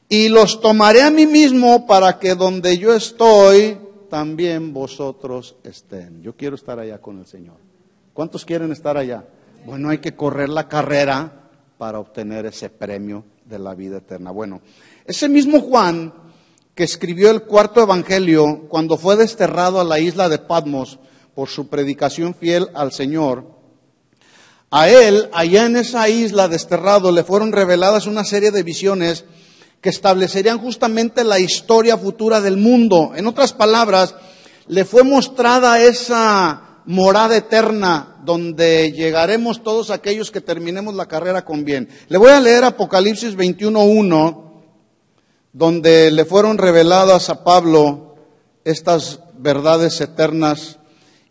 y los tomaré a mí mismo para que donde yo estoy, también vosotros estén. Yo quiero estar allá con el Señor. ¿Cuántos quieren estar allá? Bueno, hay que correr la carrera para obtener ese premio de la vida eterna. Bueno, ese mismo Juan que escribió el cuarto evangelio cuando fue desterrado a la isla de Patmos por su predicación fiel al Señor. A él, allá en esa isla desterrado, le fueron reveladas una serie de visiones que establecerían justamente la historia futura del mundo. En otras palabras, le fue mostrada esa morada eterna donde llegaremos todos aquellos que terminemos la carrera con bien. Le voy a leer Apocalipsis 21:1, donde le fueron reveladas a Pablo estas verdades eternas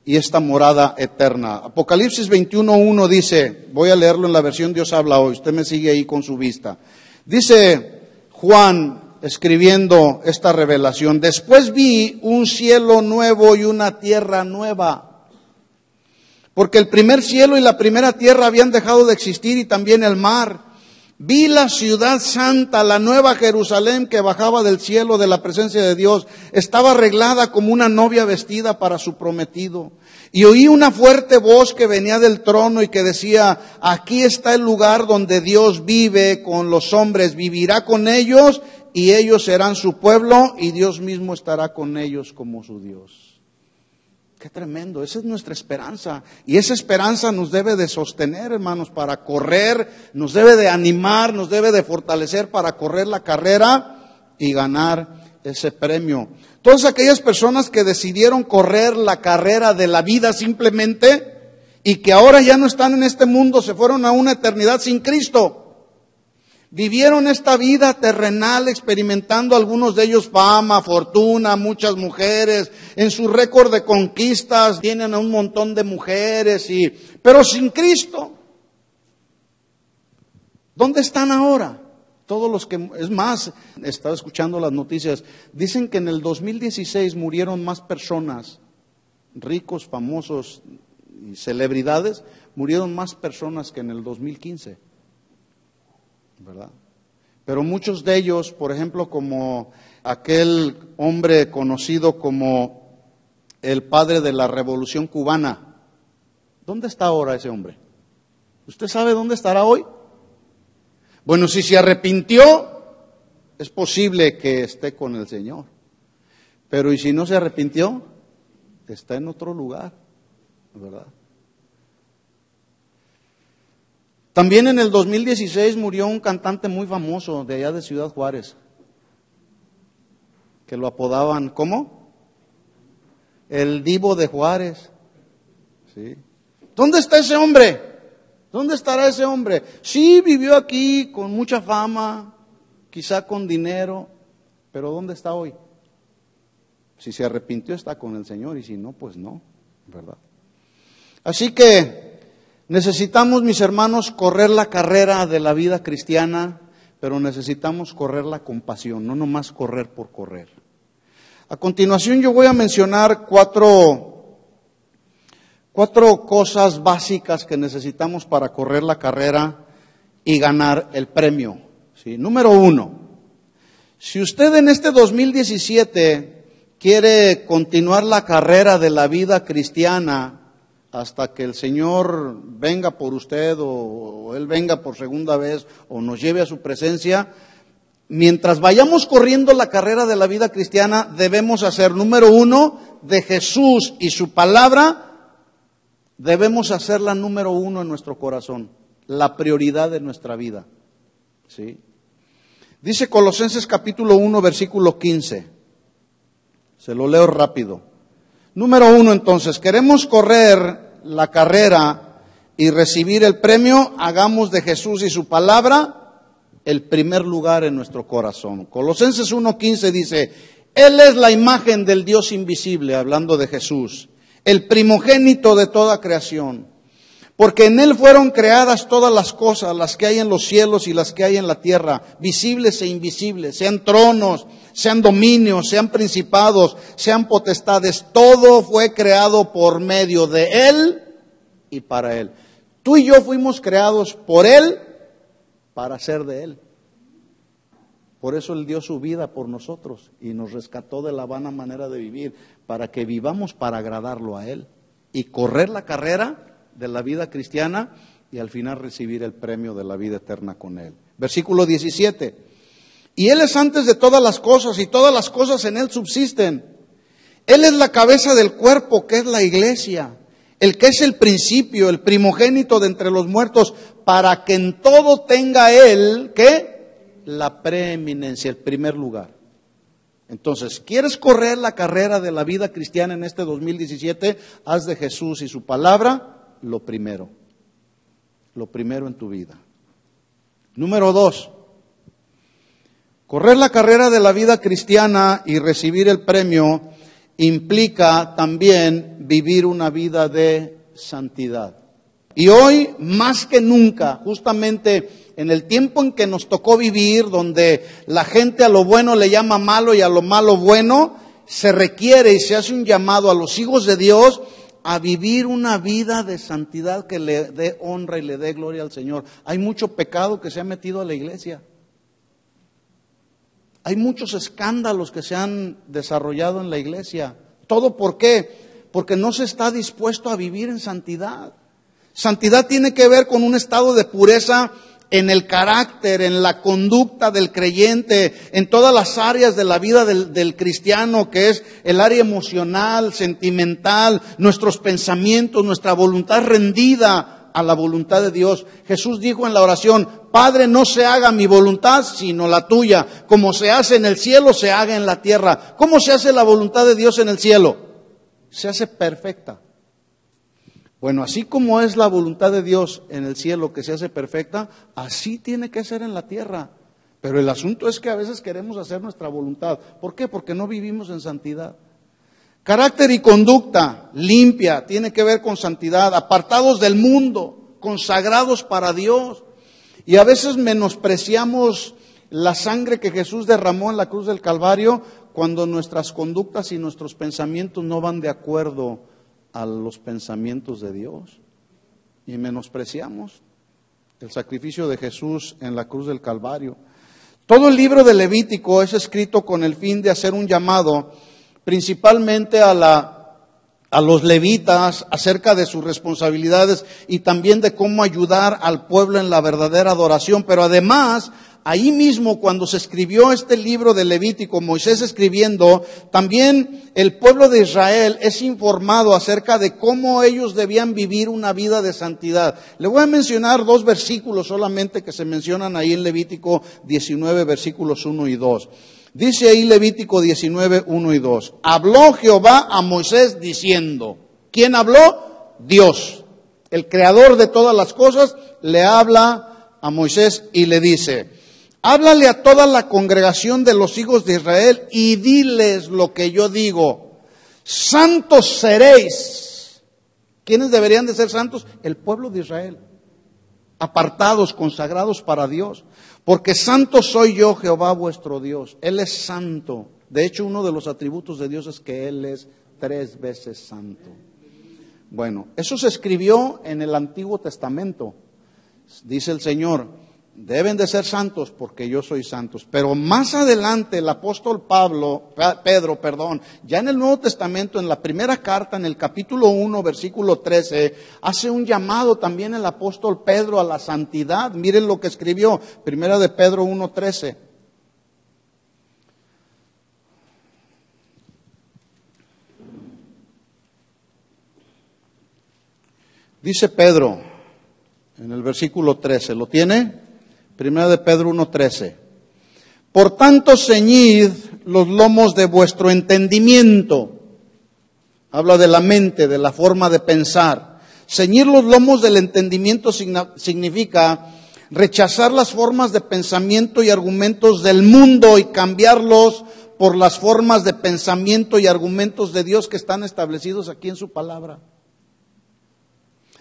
y esta morada eterna. Apocalipsis 21:1 dice, voy a leerlo en la versión Dios habla hoy, usted me sigue ahí con su vista. Dice Juan, escribiendo esta revelación: después vi un cielo nuevo y una tierra nueva, porque el primer cielo y la primera tierra habían dejado de existir, y también el mar. Vi la ciudad santa, la nueva Jerusalén, que bajaba del cielo de la presencia de Dios. Estaba arreglada como una novia vestida para su prometido. Y oí una fuerte voz que venía del trono y que decía: aquí está el lugar donde Dios vive con los hombres, vivirá con ellos y ellos serán su pueblo y Dios mismo estará con ellos como su Dios. Qué tremendo, esa es nuestra esperanza, y esa esperanza nos debe de sostener, hermanos, para correr, nos debe de animar, nos debe de fortalecer para correr la carrera y ganar ese premio. Todas aquellas personas que decidieron correr la carrera de la vida simplemente, y que ahora ya no están en este mundo, se fueron a una eternidad sin Cristo. Vivieron esta vida terrenal experimentando algunos de ellos fama, fortuna, muchas mujeres. En su récord de conquistas tienen a un montón de mujeres, pero sin Cristo. ¿Dónde están ahora? Todos los que, es más, estaba escuchando las noticias, dicen que en el 2016 murieron más personas, ricos, famosos y celebridades, murieron más personas que en el 2015. ¿Verdad? Pero muchos de ellos, por ejemplo, como aquel hombre conocido como el padre de la Revolución Cubana, ¿dónde está ahora ese hombre? ¿Usted sabe dónde estará hoy? Bueno, si se arrepintió, es posible que esté con el Señor. Pero ¿y si no se arrepintió? Está en otro lugar, ¿verdad? También en el 2016 murió un cantante muy famoso de allá de Ciudad Juárez, que lo apodaban, ¿cómo? El Divo de Juárez. ¿Sí? ¿Dónde está ese hombre? ¿Dónde estará ese hombre? Sí, vivió aquí con mucha fama, quizá con dinero, pero ¿dónde está hoy? Si se arrepintió está con el Señor, y si no, pues no, ¿verdad? Así que necesitamos, mis hermanos, correr la carrera de la vida cristiana, pero necesitamos correrla con pasión, no nomás correr por correr. A continuación yo voy a mencionar cuatro cosas básicas que necesitamos para correr la carrera y ganar el premio. ¿Sí? Número 1, si usted en este 2017 quiere continuar la carrera de la vida cristiana hasta que el Señor venga por usted o Él venga por segunda vez o nos lleve a su presencia, mientras vayamos corriendo la carrera de la vida cristiana, debemos hacer, número 1, de Jesús y su palabra, debemos hacerla número 1 en nuestro corazón, la prioridad de nuestra vida. ¿Sí? Dice Colosenses capítulo 1, versículo 15. Se lo leo rápido. Número 1, entonces, queremos correr la carrera y recibir el premio, hagamos de Jesús y su palabra el primer lugar en nuestro corazón. Colosenses 1:15 dice: Él es la imagen del Dios invisible, hablando de Jesús, el primogénito de toda creación, porque en Él fueron creadas todas las cosas, las que hay en los cielos y las que hay en la tierra, visibles e invisibles, sean tronos, sean dominios, sean principados, sean potestades, todo fue creado por medio de Él y para Él. Tú y yo fuimos creados por Él para ser de Él. Por eso Él dio su vida por nosotros y nos rescató de la vana manera de vivir, para que vivamos para agradarlo a Él y correr la carrera de la vida cristiana y al final recibir el premio de la vida eterna con Él. Versículo 17. Y Él es antes de todas las cosas y todas las cosas en Él subsisten. Él es la cabeza del cuerpo, que es la iglesia, el que es el principio, el primogénito de entre los muertos, para que en todo tenga Él, ¿qué? La preeminencia, el primer lugar. Entonces, ¿quieres correr la carrera de la vida cristiana en este 2017? Haz de Jesús y su palabra lo primero en tu vida. Número 2, correr la carrera de la vida cristiana y recibir el premio implica también vivir una vida de santidad. Y hoy, más que nunca, justamente en el tiempo en que nos tocó vivir, donde la gente a lo bueno le llama malo y a lo malo bueno, se requiere y se hace un llamado a los hijos de Dios a vivir una vida de santidad que le dé honra y le dé gloria al Señor. Hay mucho pecado que se ha metido a la iglesia. Hay muchos escándalos que se han desarrollado en la iglesia. ¿Todo por qué? Porque no se está dispuesto a vivir en santidad. Santidad tiene que ver con un estado de pureza en el carácter, en la conducta del creyente, en todas las áreas de la vida del cristiano, que es el área emocional, sentimental, nuestros pensamientos, nuestra voluntad rendida a la voluntad de Dios. Jesús dijo en la oración: Padre, no se haga mi voluntad, sino la tuya. Como se hace en el cielo, se haga en la tierra. ¿Cómo se hace la voluntad de Dios en el cielo? Se hace perfecta. Bueno, así como es la voluntad de Dios en el cielo que se hace perfecta, así tiene que ser en la tierra. Pero el asunto es que a veces queremos hacer nuestra voluntad. ¿Por qué? Porque no vivimos en santidad. Carácter y conducta limpia tiene que ver con santidad, apartados del mundo, consagrados para Dios. Y a veces menospreciamos la sangre que Jesús derramó en la cruz del Calvario cuando nuestras conductas y nuestros pensamientos no van de acuerdo a los pensamientos de Dios. Y menospreciamos el sacrificio de Jesús en la cruz del Calvario. Todo el libro de Levítico es escrito con el fin de hacer un llamado principalmente a los levitas acerca de sus responsabilidades y también de cómo ayudar al pueblo en la verdadera adoración. Pero además, ahí mismo cuando se escribió este libro de Levítico, Moisés escribiendo, también el pueblo de Israel es informado acerca de cómo ellos debían vivir una vida de santidad. Le voy a mencionar 2 versículos solamente que se mencionan ahí en Levítico 19, versículos 1 y 2. Dice ahí Levítico 19, 1 y 2. Habló Jehová a Moisés diciendo. ¿Quién habló? Dios. El creador de todas las cosas le habla a Moisés y le dice: háblale a toda la congregación de los hijos de Israel y diles lo que yo digo. Santos seréis. ¿Quiénes deberían de ser santos? El pueblo de Israel. Apartados, consagrados para Dios. Porque santo soy yo, Jehová vuestro Dios. Él es santo. De hecho, uno de los atributos de Dios es que Él es 3 veces santo. Bueno, eso se escribió en el Antiguo Testamento. Dice el Señor: deben de ser santos porque yo soy santos. Pero más adelante el apóstol Pedro, ya en el Nuevo Testamento, en la primera carta, en el capítulo 1, versículo 13, hace un llamado también el apóstol Pedro a la santidad. Miren lo que escribió, primera de Pedro 1:13. Dice Pedro en el versículo 13, ¿lo tiene? Primera de Pedro 1:13. Por tanto, ceñid los lomos de vuestro entendimiento. Habla de la mente, de la forma de pensar. Ceñir los lomos del entendimiento significa rechazar las formas de pensamiento y argumentos del mundo y cambiarlos por las formas de pensamiento y argumentos de Dios que están establecidos aquí en su palabra.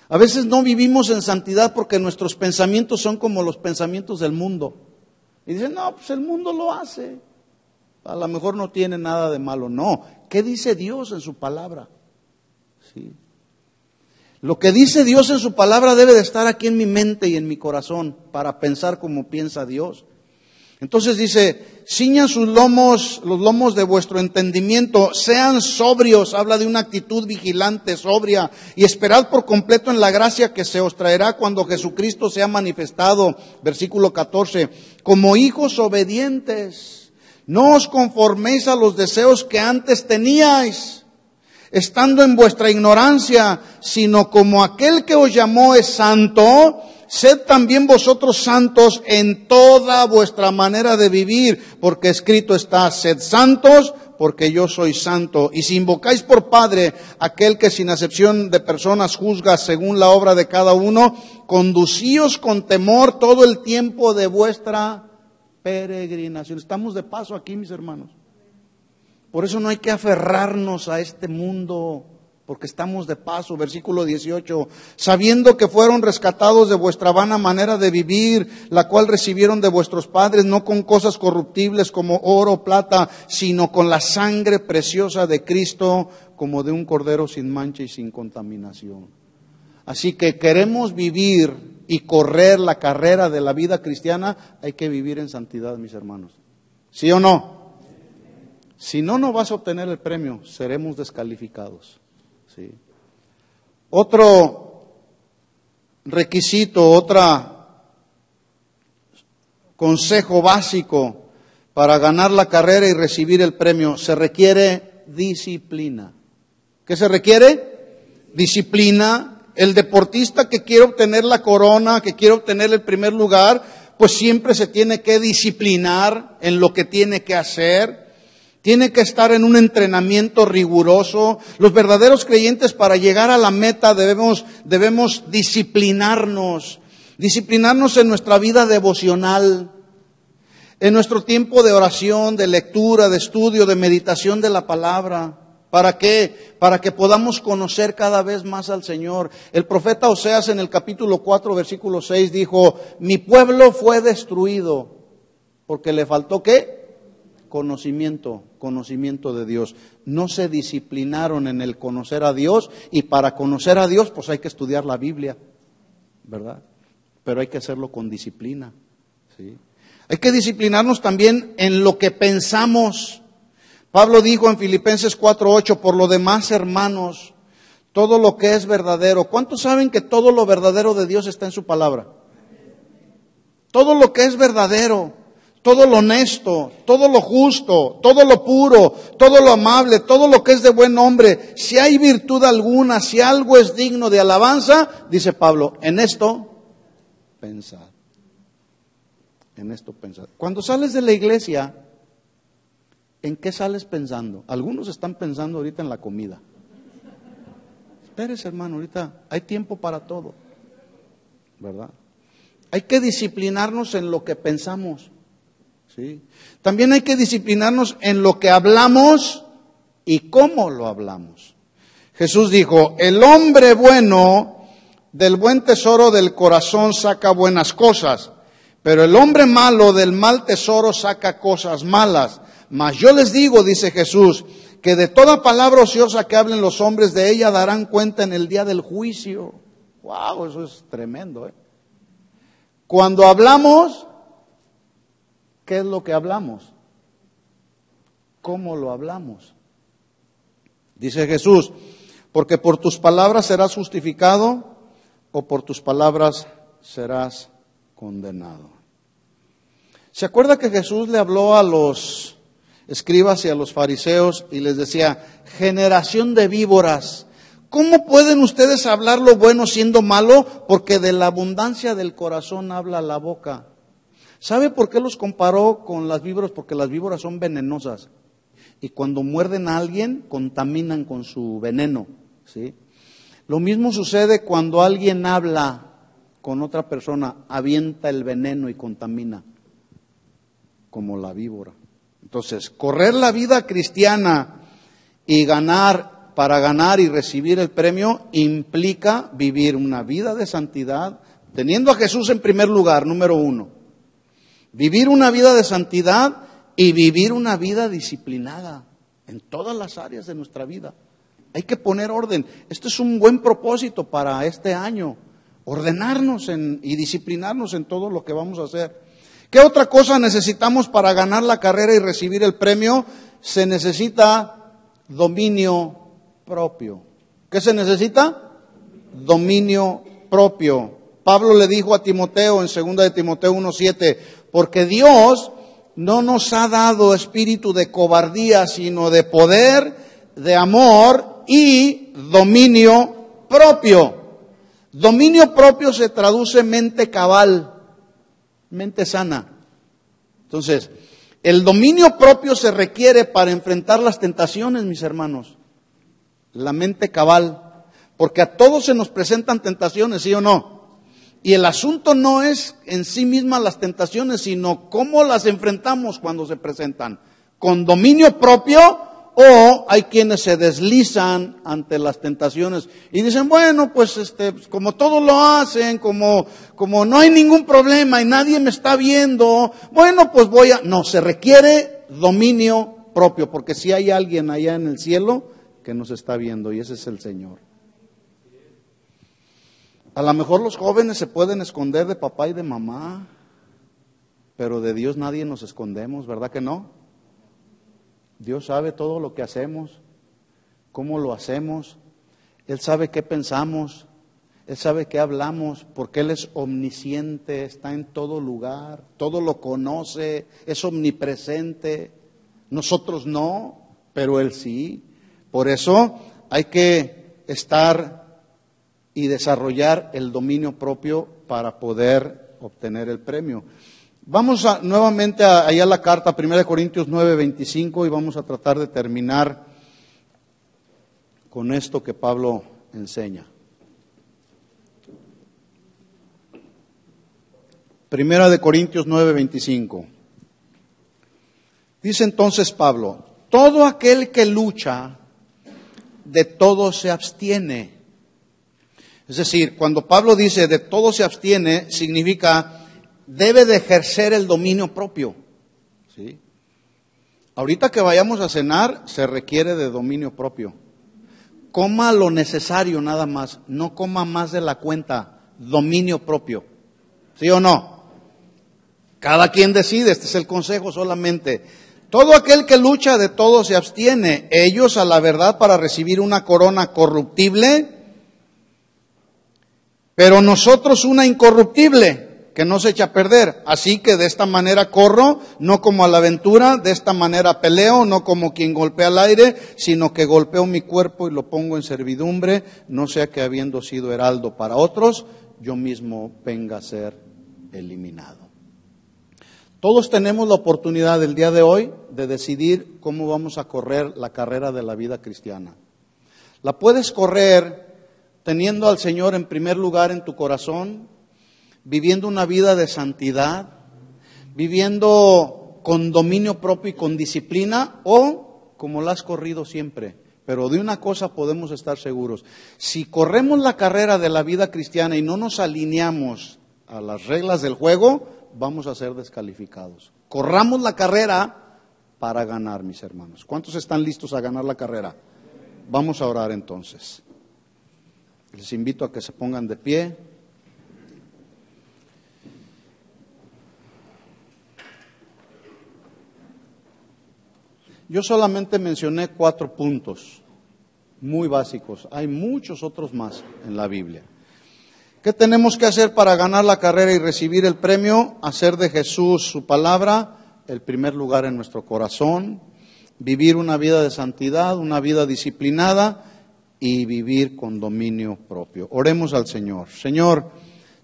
A veces no vivimos en santidad porque nuestros pensamientos son como los pensamientos del mundo. Y dicen: no, pues el mundo lo hace. A lo mejor no tiene nada de malo. No. ¿Qué dice Dios en su palabra? Sí. Lo que dice Dios en su palabra debe de estar aquí en mi mente y en mi corazón para pensar como piensa Dios. Entonces dice, ciñan sus lomos, los lomos de vuestro entendimiento, sean sobrios, habla de una actitud vigilante, sobria, y esperad por completo en la gracia que se os traerá cuando Jesucristo sea manifestado. Versículo 14, como hijos obedientes, no os conforméis a los deseos que antes teníais, estando en vuestra ignorancia, sino como aquel que os llamó es santo, sed también vosotros santos en toda vuestra manera de vivir, porque escrito está, sed santos, porque yo soy santo. Y si invocáis por Padre aquel que sin acepción de personas juzga según la obra de cada uno, conducíos con temor todo el tiempo de vuestra peregrinación. Estamos de paso aquí, mis hermanos. Por eso no hay que aferrarnos a este mundo, porque estamos de paso. Versículo 18, sabiendo que fueron rescatados de vuestra vana manera de vivir, la cual recibieron de vuestros padres, no con cosas corruptibles como oro o plata, sino con la sangre preciosa de Cristo, como de un cordero sin mancha y sin contaminación. Así que queremos vivir y correr la carrera de la vida cristiana, hay que vivir en santidad, mis hermanos. ¿Sí o no? Si no, no vas a obtener el premio, seremos descalificados. ¿Sí? Otro requisito, otro consejo básico para ganar la carrera y recibir el premio, se requiere disciplina. ¿Qué se requiere? Disciplina. El deportista que quiere obtener la corona, que quiere obtener el primer lugar, pues siempre se tiene que disciplinar en lo que tiene que hacer. Tiene que estar en un entrenamiento riguroso. Los verdaderos creyentes, para llegar a la meta debemos disciplinarnos en nuestra vida devocional, en nuestro tiempo de oración, de lectura, de estudio, de meditación de la palabra. ¿Para qué? Para que podamos conocer cada vez más al Señor. El profeta Oseas en el capítulo 4, versículo 6 dijo, mi pueblo fue destruido porque le faltó ¿qué? Conocimiento de Dios. No se disciplinaron en el conocer a Dios, y para conocer a Dios pues hay que estudiar la Biblia, ¿verdad? Pero hay que hacerlo con disciplina, ¿sí? Hay que disciplinarnos también en lo que pensamos. Pablo dijo en Filipenses 4:8, por lo demás, hermanos, todo lo que es verdadero. ¿Cuántos saben que todo lo verdadero de Dios está en su palabra? Todo lo que es verdadero, todo lo honesto, todo lo justo, todo lo puro, todo lo amable, todo lo que es de buen nombre, si hay virtud alguna, si algo es digno de alabanza, dice Pablo, en esto pensad. En esto pensad. Cuando sales de la iglesia, ¿en qué sales pensando? Algunos están pensando ahorita en la comida. Espérese, hermano, ahorita hay tiempo para todo, ¿verdad? Hay que disciplinarnos en lo que pensamos. ¿Sí? También hay que disciplinarnos en lo que hablamos y cómo lo hablamos. Jesús dijo, el hombre bueno del buen tesoro del corazón saca buenas cosas, pero el hombre malo del mal tesoro saca cosas malas. Mas yo les digo, dice Jesús, que de toda palabra ociosa que hablen los hombres, de ella darán cuenta en el día del juicio. Wow, eso es tremendo, ¿eh? Cuando hablamos, ¿qué es lo que hablamos? ¿Cómo lo hablamos? Dice Jesús, porque por tus palabras serás justificado o por tus palabras serás condenado. ¿Se acuerda que Jesús le habló a los escribas y a los fariseos y les decía, generación de víboras, ¿cómo pueden ustedes hablar lo bueno siendo malo? Porque de la abundancia del corazón habla la boca. ¿Sabe por qué los comparó con las víboras? Porque las víboras son venenosas y cuando muerden a alguien contaminan con su veneno, ¿sí? Lo mismo sucede cuando alguien habla con otra persona, avienta el veneno y contamina, como la víbora. Entonces, correr la vida cristiana y para ganar y recibir el premio implica vivir una vida de santidad, teniendo a Jesús en primer lugar, número uno. Vivir una vida de santidad y vivir una vida disciplinada en todas las áreas de nuestra vida. Hay que poner orden. Esto es un buen propósito para este año, ordenarnos y disciplinarnos en todo lo que vamos a hacer. ¿Qué otra cosa necesitamos para ganar la carrera y recibir el premio? Se necesita dominio propio. ¿Qué se necesita? Dominio propio. Pablo le dijo a Timoteo en 2 de Timoteo 1:7, porque Dios no nos ha dado espíritu de cobardía, sino de poder, de amor y dominio propio. Dominio propio se traduce mente cabal, mente sana. Entonces, el dominio propio se requiere para enfrentar las tentaciones, mis hermanos. La mente cabal, porque a todos se nos presentan tentaciones, ¿sí o no? Y el asunto no es en sí mismas las tentaciones, sino cómo las enfrentamos cuando se presentan. Con dominio propio, o hay quienes se deslizan ante las tentaciones y dicen, bueno, pues como todos lo hacen, como no hay ningún problema y nadie me está viendo, bueno, pues no, se requiere dominio propio, porque si hay alguien allá en el cielo que nos está viendo, y ese es el Señor. A lo mejor los jóvenes se pueden esconder de papá y de mamá, pero de Dios nadie nos escondemos, ¿verdad que no? Dios sabe todo lo que hacemos, cómo lo hacemos. Él sabe qué pensamos, Él sabe qué hablamos, porque Él es omnisciente, está en todo lugar, todo lo conoce, es omnipresente. Nosotros no, pero Él sí. Por eso hay que estar y desarrollar el dominio propio para poder obtener el premio. Vamos nuevamente allá a la carta, 1 Corintios 9:25, y vamos a tratar de terminar con esto que Pablo enseña. 1 Corintios 9:25. Dice entonces Pablo, todo aquel que lucha, de todo se abstiene. Es decir, cuando Pablo dice de todo se abstiene, significa debe de ejercer el dominio propio. ¿Sí? Ahorita que vayamos a cenar, se requiere de dominio propio. Coma lo necesario nada más, no coma más de la cuenta, dominio propio. ¿Sí o no? Cada quien decide, este es el consejo solamente. Todo aquel que lucha, de todo se abstiene. Ellos a la verdad para recibir una corona corruptible, pero nosotros una incorruptible, que no se echa a perder. Así que de esta manera corro, no como a la aventura, de esta manera peleo, no como quien golpea al aire, sino que golpeo mi cuerpo y lo pongo en servidumbre, no sea que habiendo sido heraldo para otros, yo mismo venga a ser eliminado. Todos tenemos la oportunidad el día de hoy de decidir cómo vamos a correr la carrera de la vida cristiana. La puedes correr teniendo al Señor en primer lugar en tu corazón, viviendo una vida de santidad, viviendo con dominio propio y con disciplina, o como la has corrido siempre. Pero de una cosa podemos estar seguros: si corremos la carrera de la vida cristiana y no nos alineamos a las reglas del juego, vamos a ser descalificados. Corramos la carrera para ganar, mis hermanos. ¿Cuántos están listos a ganar la carrera? Vamos a orar entonces. Les invito a que se pongan de pie. Yo solamente mencioné 4 puntos muy básicos. Hay muchos otros más en la Biblia. ¿Qué tenemos que hacer para ganar la carrera y recibir el premio? Hacer de Jesús su palabra el primer lugar en nuestro corazón, vivir una vida de santidad, una vida disciplinada y vivir con dominio propio. Oremos al Señor. Señor,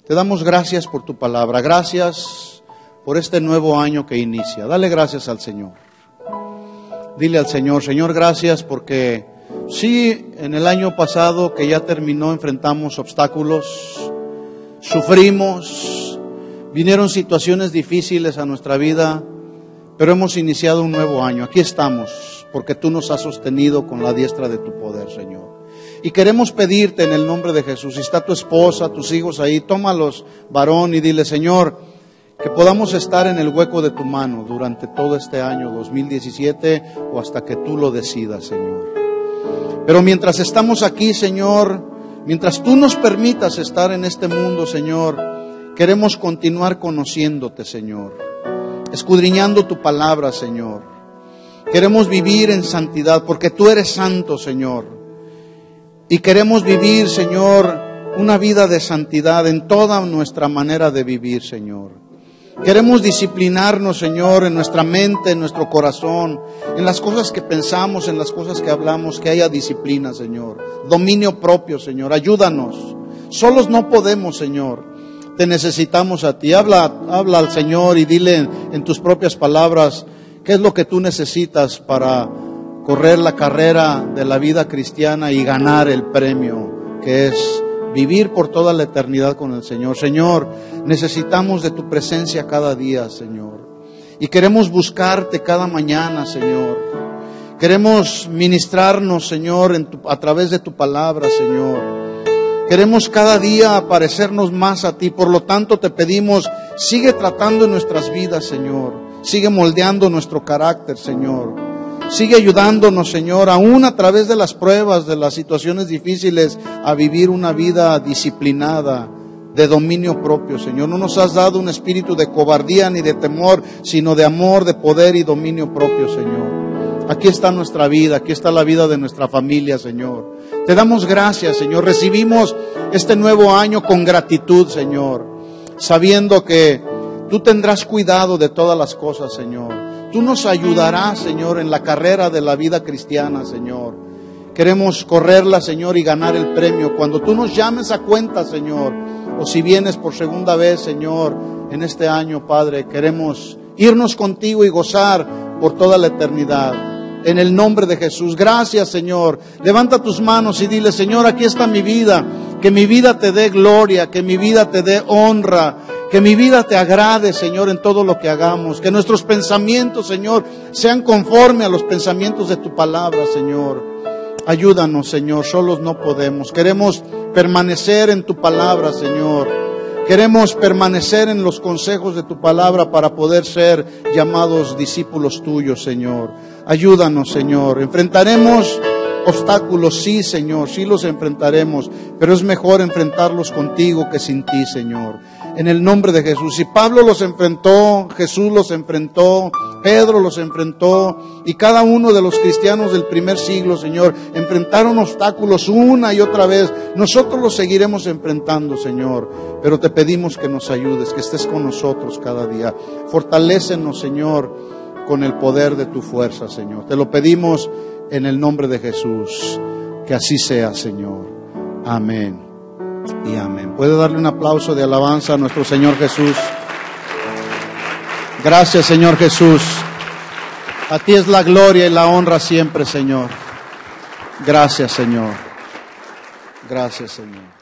te damos gracias por tu palabra. Gracias por este nuevo año que inicia. Dale gracias al Señor. Dile al Señor, Señor, gracias porque sí, en el año pasado que ya terminó enfrentamos obstáculos, sufrimos, vinieron situaciones difíciles a nuestra vida, pero hemos iniciado un nuevo año. Aquí estamos porque tú nos has sostenido con la diestra de tu poder, Señor. Y queremos pedirte en el nombre de Jesús, si está tu esposa, tus hijos ahí, tómalos, varón, y dile, Señor, que podamos estar en el hueco de tu mano durante todo este año 2017 o hasta que tú lo decidas, Señor. Pero mientras estamos aquí, Señor, mientras tú nos permitas estar en este mundo, Señor, queremos continuar conociéndote, Señor. escudriñando tu palabra, Señor. Queremos vivir en santidad porque tú eres santo, Señor. Y queremos vivir, Señor, una vida de santidad en toda nuestra manera de vivir, Señor. Queremos disciplinarnos, Señor, en nuestra mente, en nuestro corazón, en las cosas que pensamos, en las cosas que hablamos, que haya disciplina, Señor. Dominio propio, Señor. Ayúdanos. Solos no podemos, Señor. Te necesitamos a ti. Habla al Señor y dile en tus propias palabras qué es lo que tú necesitas para correr la carrera de la vida cristiana y ganar el premio, que es vivir por toda la eternidad con el Señor. Señor, necesitamos de tu presencia cada día, Señor. Y queremos buscarte cada mañana, Señor. Queremos ministrarnos, Señor, a través de tu palabra, Señor. Queremos cada día parecernos más a ti. Por lo tanto, te pedimos, sigue tratando en nuestras vidas, Señor. Sigue moldeando nuestro carácter, Señor. Sigue ayudándonos, Señor, aún a través de las pruebas, de las situaciones difíciles, a vivir una vida disciplinada, de dominio propio, Señor. No nos has dado un espíritu de cobardía ni de temor, sino de amor, de poder y dominio propio, Señor. Aquí está nuestra vida, aquí está la vida de nuestra familia, Señor. Te damos gracias, Señor. Recibimos este nuevo año con gratitud, Señor, sabiendo que tú tendrás cuidado de todas las cosas, Señor. Tú nos ayudarás, Señor, en la carrera de la vida cristiana, Señor. Queremos correrla, Señor, y ganar el premio. Cuando tú nos llames a cuenta, Señor, o si vienes por segunda vez, Señor, en este año, Padre, queremos irnos contigo y gozar por toda la eternidad. En el nombre de Jesús. Gracias, Señor. Levanta tus manos y dile, Señor, aquí está mi vida. Que mi vida te dé gloria, que mi vida te dé honra. Que mi vida te agrade, Señor, en todo lo que hagamos. Que nuestros pensamientos, Señor, sean conforme a los pensamientos de tu palabra, Señor. Ayúdanos, Señor, solos no podemos. Queremos permanecer en tu palabra, Señor. Queremos permanecer en los consejos de tu palabra para poder ser llamados discípulos tuyos, Señor. Ayúdanos, Señor. Enfrentaremos obstáculos, sí, Señor, sí los enfrentaremos, pero es mejor enfrentarlos contigo que sin ti, Señor. En el nombre de Jesús. Si Pablo los enfrentó, Jesús los enfrentó, Pedro los enfrentó, y cada uno de los cristianos del primer siglo, Señor, enfrentaron obstáculos una y otra vez. Nosotros los seguiremos enfrentando, Señor, pero te pedimos que nos ayudes, que estés con nosotros cada día. Fortalécenos, Señor, con el poder de tu fuerza, Señor. Te lo pedimos en el nombre de Jesús. Que así sea, Señor. Amén y amén. ¿Puede darle un aplauso de alabanza a nuestro Señor Jesús? Gracias, Señor Jesús. A ti es la gloria y la honra siempre, Señor. Gracias, Señor. Gracias, Señor.